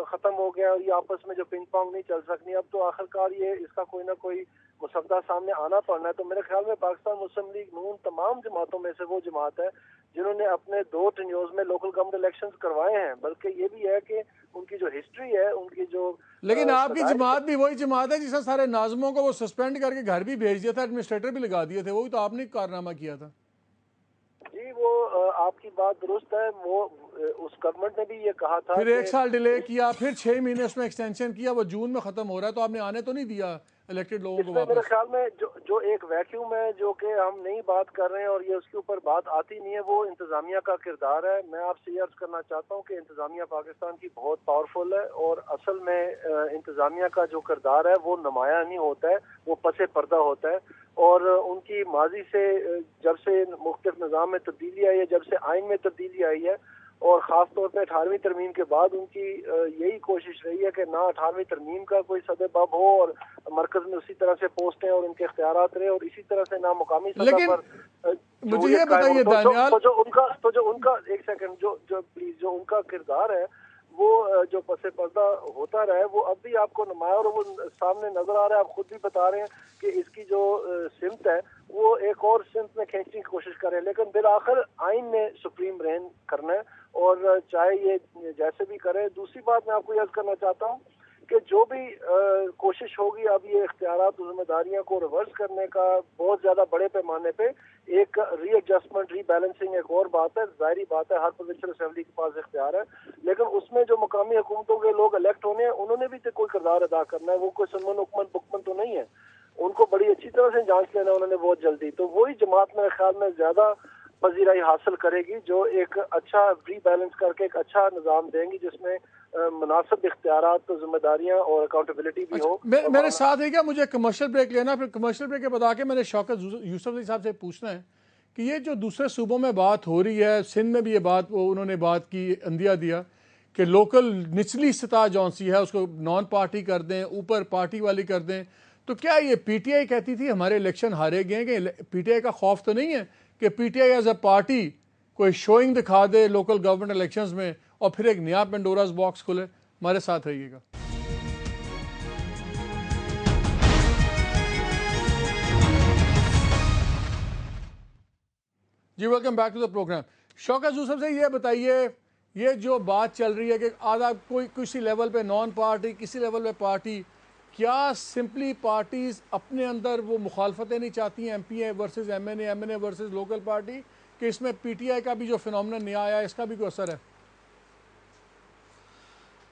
खत्म हो गया और ये आपस में जो पिंग पोंग नहीं चल सकनी। अब तो आखिरकार ये इसका कोई ना कोई मुसद्दा सामने आना पड़ना है। तो मेरे ख्याल में पाकिस्तान मुस्लिम लीग नून तमाम जमातों में से वो जमात है जिन्होंने अपने 2 टेन्योर्स में लोकल गवर्नमेंट इलेक्शंस करवाए हैं। बल्कि ये भी है कि उनकी जो हिस्ट्री है, उनकी जो लेकिन आपकी जमात भी वही जमात है जिसने सारे नाज़मों को वो सस्पेंड करके घर भी भेज दिया था, एडमिनिस्ट्रेटर भी लगा दिए थे, वही तो आपने कारनामा किया था। जी वो आपकी बात दुरुस्त है। वो उस गवर्नमेंट ने भी ये कहा था फिर 1 साल डिले किया, फिर 6 महीने उसमें एक्सटेंशन किया, वो जून में खत्म हो रहा है, तो आपने आने तो नहीं दिया इलेक्टेड लोगों को इसमें मेरे वापस? ख्याल में जो एक वैक्यूम है जो कि हम नहीं बात कर रहे हैं और ये उसके ऊपर बात आती नहीं है, वो इंतजामिया का किरदार है। मैं आपसे ये अर्ज करना चाहता हूँ कि इंतजामिया पाकिस्तान की बहुत पावरफुल है और असल में इंतजामिया का जो किरदार है वो नुमाया नहीं होता है, वो पसे पर्दा होता है। और उनकी माजी से जब से मुख्तलिफ निज़ाम में तब्दीली आई है, जब से आइन में तब्दीली आई है और ख़ास तौर पे 18वीं तरमीम के बाद उनकी यही कोशिश रही है कि ना 18वीं तरमीम का कोई सदबब हो और मरकज़ में उसी तरह से पोस्टें और उनके इख्तियारात रहे और इसी तरह से ना मुकामी सतह पर मुझे ये बताइए दानियाल, जो उनका एक सेकंड जो उनका किरदार है वो जो पसे पर्दा होता रहा है वो अब भी आपको नुमाया और वो सामने नजर आ रहा है। आप खुद भी बता रहे हैं कि इसकी जो सिमत है वो एक और सिमत में खींचने की कोशिश कर रहे हैं। लेकिन बिल आखिर आइन ने सुप्रीम रेन करना है और चाहे ये जैसे भी करे। दूसरी बात मैं आपको यह करना चाहता हूँ कि जो भी कोशिश होगी अब ये इख्तियारात और जिम्मेदारियों को रिवर्स करने का बहुत ज़्यादा बड़े पैमाने पे एक रीएडजस्टमेंट, रीबैलेंसिंग एक और बात है। जाहिर बात है हर प्रोविंशियल असेंबली के पास इख्तियार है, लेकिन उसमें जो मुकामी हुकूमतों के लोग इलेक्ट होने हैं उन्होंने भी तो कोई किरदार अदा करना है। वो कोई सनमन हुकमन बुकमन तो नहीं है, उनको बड़ी अच्छी तरह से जांच लेना उन्होंने बहुत जल्दी। तो वही जमात मेरे ख्याल में ज़्यादा पजीराई हासिल करेगी जो एक अच्छा रीबैलेंस करके एक अच्छा निज़ाम देंगी जिसमें मुनासिब इख्तियारात, तो जिम्मेदारियां और अकाउंटेबिलिटी भी हो। मेरे साथ है क्या, मुझे कमर्शियल ब्रेक लेना, फिर कमर्शियल ब्रेक के बाद आके मैंने शौकत यूसुफ अली साहब से पूछना है कि ये जो दूसरे सूबों में बात हो रही है, सिंध में भी ये बात उन्होंने बात की, अंदिया दिया कि लोकल निचली सतह जौन सी है उसको नॉन पार्टी कर दें, ऊपर पार्टी वाली कर दें। तो क्या ये पीटीआई कहती थी हमारे इलेक्शन हारे गए, कि पीटीआई का खौफ तो नहीं है कि पीटीआई एज अ पार्टी कोई शोइंग दिखा दे लोकल गवर्नमेंट इलेक्शंस में और फिर एक नया पेंडोरास बॉक्स खुले? हमारे साथ रहिएगा। जी welcome back to the program. Shaukat Yousuf से ये बताइए, ये जो बात चल रही है कि आधा कोई किसी लेवल पे नॉन पार्टी, किसी लेवल पे पार्टी, क्या सिंपली पार्टीज अपने अंदर वो मुखालफतें नहीं चाहती हैं, MP versus MNA versus local party, कि इसमें पीटीआई का भी जो फिनोमिनन नया आया इसका भी कोई असर है?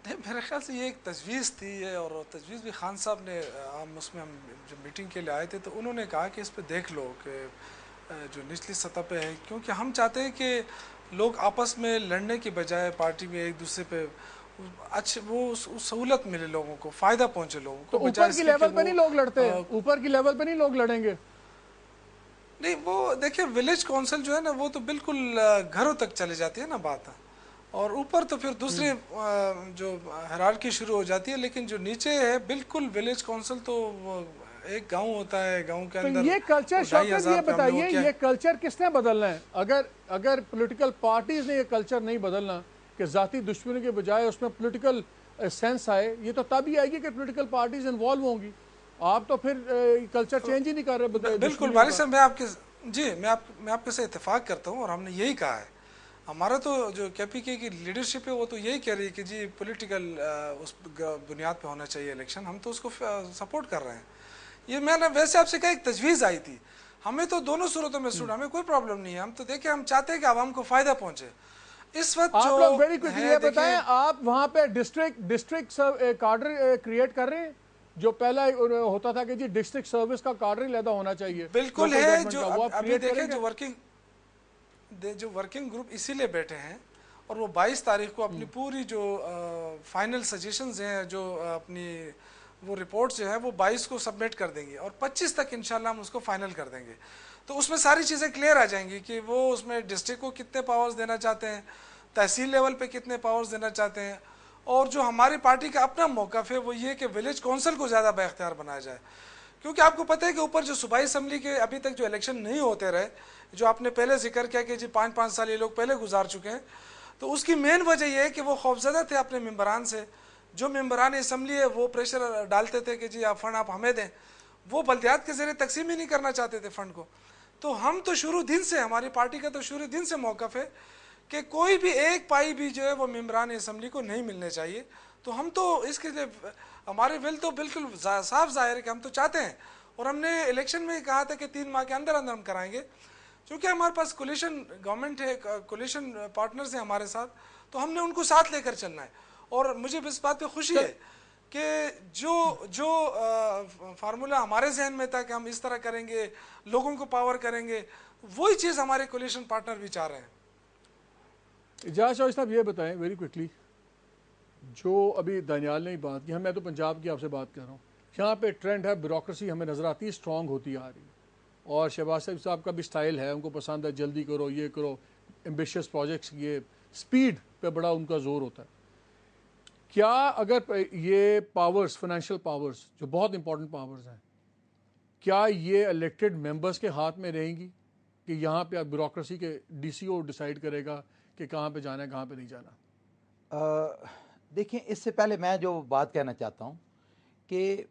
नहीं, मेरे ख्याल से ये एक तजवीज़ थी और तजवीज़ भी खान साहब ने हम जब मीटिंग के लिए आए थे तो उन्होंने कहा कि इस पे देख लो कि जो निचली सतह पे है, क्योंकि हम चाहते हैं कि लोग आपस में लड़ने की बजाय पार्टी में एक दूसरे पे अच्छे वो सहूलत मिले, लोगों को फ़ायदा पहुंचे लोगों को। तो ऊपर की लेवल पे नहीं लोग लड़ते, ऊपर की लेवल पे नहीं लोग लड़ेंगे? नहीं, वो देखिए विलेज काउंसिल जो है ना वो तो बिल्कुल घरों तक चले जाती है ना बात, और ऊपर तो फिर दूसरे जो हायरार्की शुरू हो जाती है, लेकिन जो नीचे है बिल्कुल विलेज काउंसिल तो एक गांव होता है, गांव के तो अंदर ये कल्चर, शौकत ये बताइए, ये कल्चर किसने बदलना है? अगर पॉलिटिकल पार्टीज ने ये कल्चर नहीं बदलना कि ज़ाती दुश्मनी के बजाय उसमें पॉलिटिकल सेंस आए, ये तो तभी आएगी कि पॉलिटिकल पार्टीज इन्वॉल्व होंगी। आप तो फिर कल्चर चेंज ही नहीं कर रहे। बिल्कुल वारिस साहब, मैं आपके से इत्तेफाक करता हूँ और हमने यही कहा है। हमारा तो जो केपीके की लीडरशिप है वो तो यही कह रही है कि जी पॉलिटिकल उस बुनियाद पे होना चाहिए इलेक्शन, हम तो उसको सपोर्ट कर रहे हैं। ये मैंने वैसे आपसे कहा, एक तजवीज़ आई थी, हमें तो दोनों सूरतों में सूट, हमें कोई प्रॉब्लम नहीं है। हम तो देखें, हम चाहते हैं कि आवाम को फ़ायदा पहुँचे। इस वक्त आप लोग वेरी क्विकली ये बताएं, आप वहाँ पे डिस्ट्रिक्ट कार्डर क्रिएट कर रहे हैं? जो पहला होता था कि जी डिस्ट्रिक्ट सर्विस का कार्डर लैदा होना चाहिए, बिल्कुल है। जो अभी देखें, जो वर्किंग ग्रुप इसीलिए बैठे हैं और वो 22 तारीख को अपनी पूरी जो फाइनल सजेशंस हैं, जो अपनी वो रिपोर्ट जो है वो 22 को सबमिट कर देंगे और 25 तक इंशाल्लाह हम उसको फाइनल कर देंगे। तो उसमें सारी चीज़ें क्लियर आ जाएंगी कि वो उसमें डिस्ट्रिक्ट को कितने पावर्स देना चाहते हैं, तहसील लेवल पे कितने पावर्स देना चाहते हैं, और जो हमारी पार्टी का अपना मौक़िफ़ है वो ये कि विलेज काउंसिल को ज़्यादा बाख्तियार बनाया जाए। क्योंकि आपको पता है कि ऊपर जो सूबाई असम्बली के अभी तक जो इलेक्शन नहीं होते रहे, जो आपने पहले जिक्र किया कि जी 5-5 साल ये लोग पहले गुजार चुके हैं, तो उसकी मेन वजह यह है कि वो खौफजदा थे अपने मेंबरान से। जो मेंबरान असम्बली है वो प्रेशर डालते थे कि जी आप फ़ंड आप हमें दें, वो बल्दियात के ज़रिए तकसीम ही नहीं करना चाहते थे फ़ंड को। तो हम तो शुरू दिन से, हमारी पार्टी का तो शुरू दिन से मौक़िफ़ है कि कोई भी एक पाई भी जो है वो मेंबरान असम्बली को नहीं मिलने चाहिए। तो हम तो इसके लिए हमारे विल तो बिल्कुल साफ ज़ाहिर है कि हम तो चाहते हैं, और हमने इलेक्शन में कहा था कि 3 माह के अंदर अंदर हम कराएंगे, क्योंकि हमारे पास कोलिशन गवर्नमेंट है, कोलिशन पार्टनर्स हैं हमारे साथ, तो हमने उनको साथ लेकर चलना है। और मुझे इस बात पे खुशी है कि जो फार्मूला हमारे जहन में था कि हम इस तरह करेंगे, लोगों को पावर करेंगे, वही चीज़ हमारे कोलिशन पार्टनर भी चाह रहे हैं। इजाज़ चौधरी साहब ये बताएं वेरी क्विकली, जो अभी दानियाल ने बात की, मैं तो पंजाब की आपसे बात कर रहा हूँ, यहाँ पे ट्रेंड है, ब्यूरोक्रेसी हमें नज़र आती है स्ट्रॉन्ग होती आ रही है, और शहबाज शरीफ साहब का भी स्टाइल है, उनको पसंद है जल्दी करो, ये करो, एम्बिशियस प्रोजेक्ट्स, ये स्पीड पे बड़ा उनका जोर होता है। क्या अगर ये पावर्स, फाइनेंशियल पावर्स जो बहुत इंपॉर्टेंट पावर्स हैं, क्या ये इलेक्टेड मेंबर्स के हाथ में रहेंगी कि यहाँ पे ब्यूरोक्रेसी के डीसीओ डिसाइड करेगा कि कहाँ पे जाना है, कहाँ पे नहीं जाना? देखिए, इससे पहले मैं जो बात कहना चाहता हूँ कि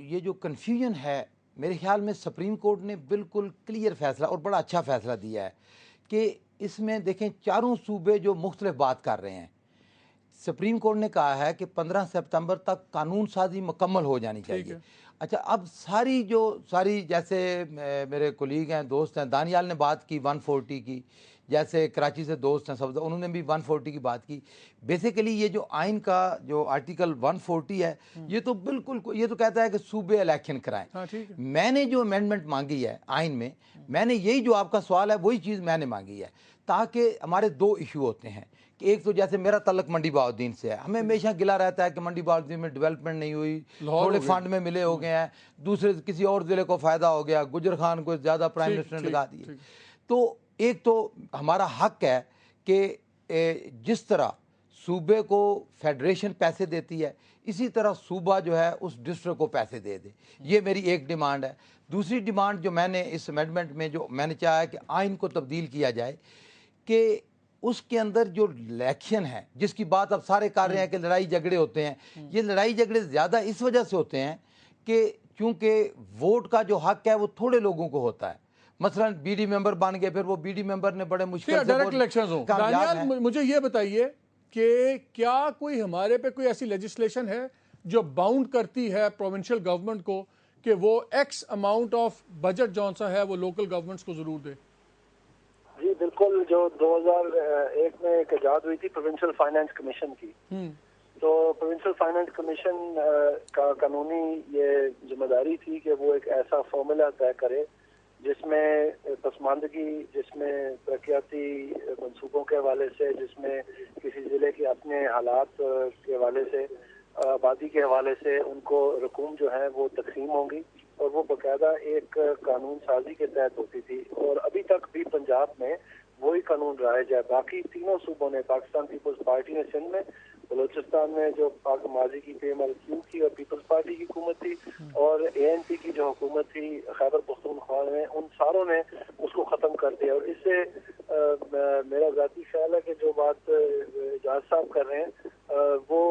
ये जो कन्फ्यूजन है, मेरे ख्याल में सुप्रीम कोर्ट ने बिल्कुल क्लियर फैसला और बड़ा अच्छा फैसला दिया है कि इसमें देखें चारों सूबे जो मुख्तलिफ बात कर रहे हैं, सुप्रीम कोर्ट ने कहा है कि 15 सितंबर तक कानून साजी मुकम्मल हो जानी चाहिए। अच्छा, अब सारी जैसे मेरे कोलीग हैं, दोस्त हैं, दानियाल ने बात की 140 की, जैसे कराची से दोस्त हैं सब, उन्होंने भी 140 की बात की। बेसिकली ये जो आइन का जो आर्टिकल 140 है, ये तो बिल्कुल, ये तो कहता है कि सूबे इलेक्शन कराएं। हाँ, ठीक है। मैंने जो अमेंडमेंट मांगी है आइन में, मैंने यही जो आपका सवाल है वही चीज़ मैंने मांगी है, ताकि हमारे 2 इशू होते हैं कि एक तो जैसे मेरा तल्लक मंडी बहाउद्दीन से है, हमें हमेशा गिला रहता है कि मंडी बहाउद्दीन में डेवलपमेंट नहीं हुई, थोड़े फंड में मिले हो गए हैं, दूसरे किसी और ज़िले को फ़ायदा हो गया, गुजर खान को ज़्यादा प्राइम मिनिस्टर ने लगा दिए। तो एक तो हमारा हक है कि जिस तरह सूबे को फेडरेशन पैसे देती है, इसी तरह सूबा जो है उस डिस्ट्रिक्ट को पैसे दे दे, ये मेरी एक डिमांड है। दूसरी डिमांड जो मैंने इस अमेंडमेंट में जो मैंने चाहा है कि आइन को तब्दील किया जाए कि उसके अंदर जो इलेक्शन है, जिसकी बात अब सारे कर रहे हैं कि लड़ाई झगड़े होते हैं, ये लड़ाई झगड़े ज़्यादा इस वजह से होते हैं कि चूँकि वोट का जो हक है वो थोड़े लोगों को होता है, مثلا بی ڈی ممبر بن گئے، پھر وہ بی ڈی ممبر نے بڑے مشکل سے ڈائریکٹ الیکشنز ہوں. کامیاب دانیال ہیں. مجھے یہ بتائیے کہ کیا کوئی ہمارے پہ کوئی ایسی لیجسلیشن ہے جو باؤنڈ کرتی ہے پروونشل گورنمنٹ کو کہ وہ ایکس اماؤنٹ آف بجٹ جون سا ہے وہ لوکل گورنمنٹس کو ضرور دے؟ جی بالکل، جو 2001 میں ایک ایجاد ہوئی تھی پروونشل فائنانس کمیشن کی، تو پروونشل فائنانس کمیشن کا قانونی یہ ذمہ داری تھی کہ وہ ایک ایسا فارمولا طے کرے جس میں پسماندگی، جس میں ترقیاتی منصوبوں کے حوالے سے، جس میں کسی ضلع کے اپنے حالات کے حوالے سے، آبادی کے حوالے سے ان کو رقوم جو ہے وہ تقسیم ہوں گی، اور وہ باقاعدہ ایک قانون سازی کے تحت ہوتی تھی. اور ابھی تک بھی پنجاب میں وہی قانون رائج ہے. باقی تینوں صوبوں نے، پاکستان پیپلز پارٹی نے سندھ میں، بلوچستان میں جو پاک ماضی کی پی ایم ایل کیو کی اور پیپلز پارٹی کی حکومت تھی، اور اے این پی کی جو حکومت تھی خیبر پختونخوا میں، ان ساروں نے اس کو ختم کر دیا. اور اس سے میرا ذاتی خیال ہے کہ جو بات اجاز صاحب کر رہے ہیں وہ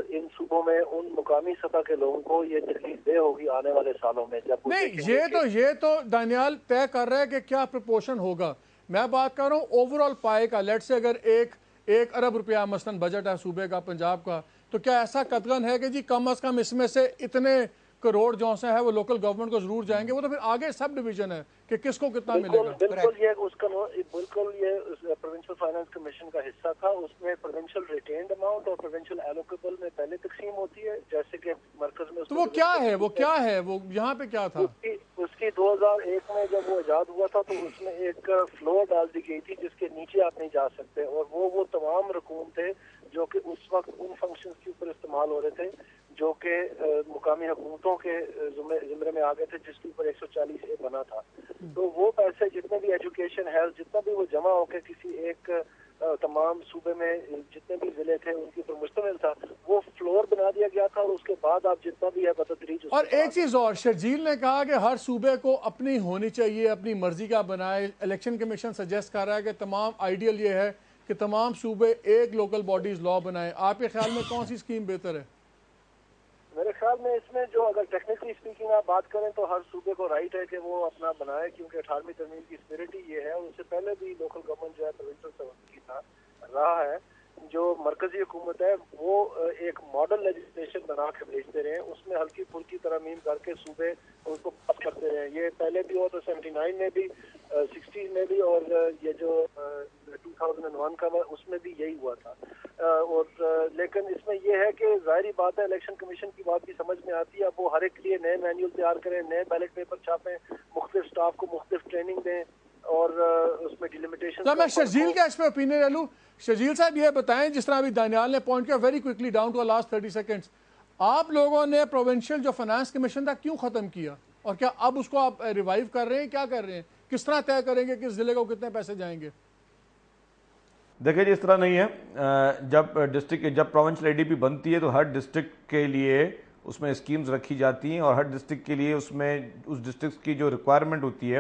ان صوبوں میں ان مقامی سطح کے لوگوں کو یہ تکلیف دہ ہوگی آنے والے سالوں میں. جب نہیں، یہ تو دانیال طے کر رہا ہے کہ کیا پروپورشن ہوگا. میں بات کر رہا ہوں اوور آل پائے کا. لیٹ سے اگر ایک ارب روپیہ مثلاً بجٹ ہے صوبے کا پنجاب کا، تو کیا ایسا قطغن ہے کہ جی کم از کم اس میں سے اتنے کروڑ جو سے ہے وہ لوکل گورنمنٹ کو ضرور جائیں گے؟ وہ تو پھر آگے سب ڈویژن ہے کہ کس کو کتنا ملے گا. بالکل یہ پروونشل فائنانس کمیشن کا حصہ تھا. اس میں پروونشل ریٹینڈ اماؤنٹ اور پروونشل ایلوکیبل میں پہلے تقسیم ہوتی ہے، جیسے کہ مرکز میں. تو وہ کیا ہے وہ یہاں پہ کیا تھا؟ اس کی 2001 میں جب وہ ایجاد ہوا تھا تو اس میں ایک فلور ڈال دی گئی تھی جس کے نیچے آپ نہیں جا سکتے، اور وہ تمام رقوم تھے جو کہ اس وقت ان فنکشنز کے اوپر استعمال ہو رہے تھے جو کہ مقامی حکومتوں کے زمرے میں آ گئے تھے، جس کے اوپر 140A بنا تھا. تو وہ پیسے جتنے بھی ایجوکیشن، ہیلتھ، جتنا بھی وہ جمع ہو کے کسی ایک تمام صوبے میں جتنے بھی ضلع تھے ان کے اوپر مشتمل تھا، وہ فلور بنا دیا گیا تھا. اور اس کے بعد آپ جتنا بھی ہے بتدریج. اور ایک چیز اور، شرجیل نے کہا کہ ہر صوبے کو اپنی ہونی چاہیے، اپنی مرضی کا بنائے. الیکشن کمیشن سجیسٹ کر رہا ہے کہ تمام آئیڈیل یہ ہے کہ تمام صوبے ایک لوکل باڈیز لا بنائے. آپ کے خیال میں کون سی اسکیم بہتر ہے؟ میرے خیال میں اس میں جو اگر ٹیکنیکلی اسپیکنگ آپ بات کریں تو ہر صوبے کو رائٹ ہے کہ وہ اپنا بنائے، کیونکہ 18ویں ترمیم کی اسپرٹ ہی یہ ہے. اور اس سے پہلے بھی لوکل گورنمنٹ جو ہے پروونشل کی رہا ہے. جو مرکزی حکومت ہے وہ ایک ماڈل لیجسلیشن بنا کے بھیجتے رہے، اس میں ہلکی پھلکی ترامیم کر کے صوبے ان کو پاس کرتے رہے. یہ پہلے بھی ہوا تو 79 میں بھی، 60 میں بھی، اور یہ جو 2001 کا اس میں بھی یہی ہوا تھا. اور لیکن اس میں یہ ہے کہ ظاہری بات ہے الیکشن کمیشن کی بات بھی سمجھ میں آتی ہے. اب وہ ہر ایک کے لیے نئے مینیول تیار کریں، نئے بیلٹ پیپر چھاپیں، مختلف سٹاف کو مختلف ٹریننگ دیں، اور اس میں ڈیلیمیٹیشن. میں شرجیل کا اس میں اوپینین لے لوں. شرجیل صاحب یہ بتائیں، جس طرح ابھی دانیال نے پوائنٹ کیا very quickly down to last 30 seconds, آپ لوگوں نے پروونشل جو فائنانس کمیشن تھا کیوں ختم کیا، اور کیا اب اس کو آپ ریوائیو کر رہے ہیں؟ کیا کر رہے ہیں؟ کس طرح طے کریں گے کس ضلع کو کتنے پیسے جائیں گے؟ دیکھیں جی اس طرح نہیں ہے. جب پروونشل اے ڈی پی بنتی ہے تو ہر ڈسٹرکٹ کے لیے اس میں اسکیمز رکھی جاتی ہیں، اور ہر ڈسٹرکٹ کے لیے اس میں اس ڈسٹرکٹ کی جو ریکوائرمنٹ ہوتی ہے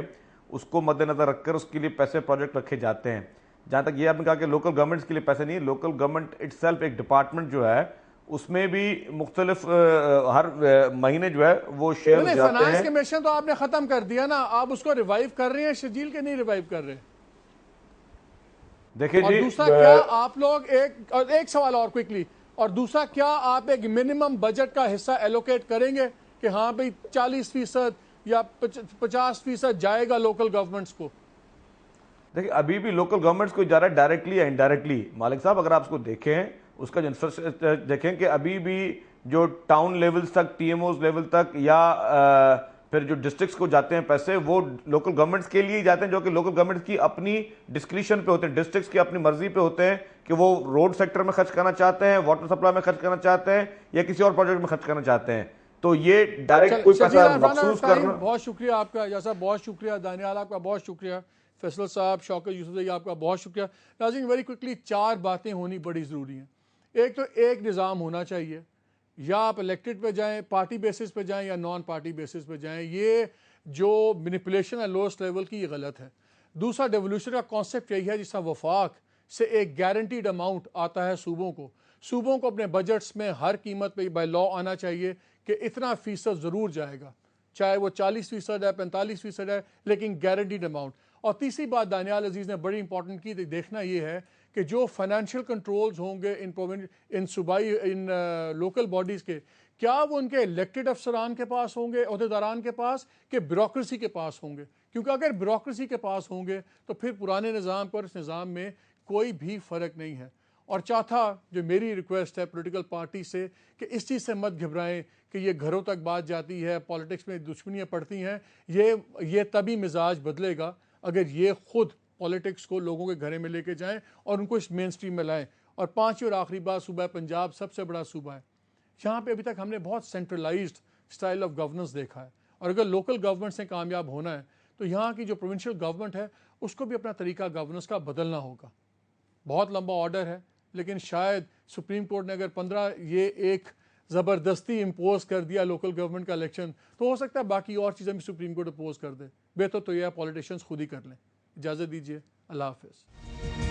اس کو مد نظر رکھ کر اس کے لیے پیسے پروجیکٹ رکھے جاتے ہیں. جہاں تک یہ آپ نے کہا کہ لوکل گورنمنٹس کے لیے پیسے نہیں، لوکل گورنمنٹ اٹ سیلف ایک ڈپارٹمنٹ جو ہے اس میں بھی مختلف ہر مہینے جو ہے وہ شیئر جاتے ہیں. فائنانس کمیشن تو آپ نے ختم کر دیا نا، آپ اس کو ریوائیو کر رہے ہیں شرجیل کے نہیں ریوائیو کر رہے؟ دیکھیں اور جی دوسرا کیا آپ لوگ ایک سوال اور کوئکلی، اور دوسرا کیا آپ ایک منیمم بجٹ کا حصہ ایلوکیٹ کریں گے کہ ہاں بھئی 40% یا 50% جائے گا لوکل گورنمنٹس کو؟ دیکھیں ابھی بھی لوکل گورنمنٹس کو جا رہا ہے ڈائریکٹلی یا انڈائریکٹلی. مالک صاحب اگر آپ اس کو دیکھیں، اس کا انفراسٹرکچر دیکھیں کہ ابھی بھی جو ٹاؤن لیولز تک، ٹی ایم اوز لیول تک، یا پھر جو ڈسٹرکٹس کو جاتے ہیں پیسے، وہ لوکل گورنمنٹس کے لیے جاتے ہیں، جو کہ لوکل گورنمنٹس کی اپنی ڈسکریشن پہ ہوتے ہیں، ڈسٹرکٹس کی اپنی مرضی پہ ہوتے ہیں کہ وہ روڈ سیکٹر میں خرچ کرنا چاہتے ہیں، واٹر سپلائی میں خرچ کرنا چاہتے ہیں، یا کسی اور پروجیکٹ میں خرچ کرنا چاہتے ہیں. تو یہ ڈائریکٹ کوئی پیسہ مخصوص کرنا. بہت شکریہ آپ کا یاسر، بہت شکریہ دانیال، آپ کا بہت شکریہ فیصل صاحب، شوکت یوسف، آپ کا بہت شکریہ. ناظرین ویری کوئکلی 4 باتیں ہونی بڑی ضروری ہیں. ایک تو ایک نظام ہونا چاہیے، یا آپ الیکٹڈ پہ جائیں، پارٹی بیسس پہ جائیں، یا نان پارٹی بیسس پہ جائیں. یہ جو مینیپولیشن ہے لوسٹ لیول کی، یہ غلط ہے. دوسرا ڈیولوشن کا کانسیپٹ یہی ہے جس طرح وفاق سے ایک گارنٹیڈ اماؤنٹ آتا ہے صوبوں کو اپنے بجٹس میں ہر قیمت پہ بائی لا آنا چاہیے کہ اتنا فیصد ضرور جائے گا. چاہے وہ 40% ہے 45% ہے, لیکن گارنٹیڈ اماؤنٹ. اور تیسری بات دانیال عزیز نے بڑی امپورٹنٹ کی, دیکھنا یہ ہے کہ جو فائنینشیل کنٹرولز ہوں گے ان صوبائی ان لوکل باڈیز کے, کیا وہ ان کے الیکٹڈ افسران کے پاس ہوں گے, عہدیداران کے پاس, کہ بیوروکریسی کے پاس ہوں گے. کیونکہ اگر بیوروکریسی کے پاس ہوں گے تو پھر پرانے نظام پر اس نظام میں کوئی بھی فرق نہیں ہے. اور چوتھا جو میری ریکویسٹ ہے پولیٹیکل پارٹی سے, کہ اس چیز سے مت گھبرائیں کہ یہ گھروں تک بات جاتی ہے, پالیٹکس میں دشمنیاں پڑتی ہیں. یہ تبھی مزاج بدلے گا اگر یہ خود پالیٹکس کو لوگوں کے گھرے میں لے کے جائیں اور ان کو اس مین سٹریم میں لائیں. اور پانچویں اور آخری بات, صوبہ پنجاب سب سے بڑا صوبہ ہے. یہاں پہ ابھی تک ہم نے بہت سینٹرلائزڈ اسٹائل آف گورننس دیکھا ہے, اور اگر لوکل گورنمنٹ سے کامیاب ہونا ہے تو یہاں کی جو پروونشل گورنمنٹ ہے اس کو بھی اپنا طریقہ گورننس کا بدلنا ہوگا. بہت لمبا آرڈر ہے, لیکن شاید سپریم کورٹ نے اگر 15 یہ ایک زبردستی امپوز کر دیا لوکل گورنمنٹ کا الیکشن, تو ہو سکتا ہے باقی اور چیزیں بھی سپریم کورٹ امپوز کر دے. بہتر تو یہ پولیٹیشینز خود ہی کر لیں. اجازت دیجیے, اللہ حافظ.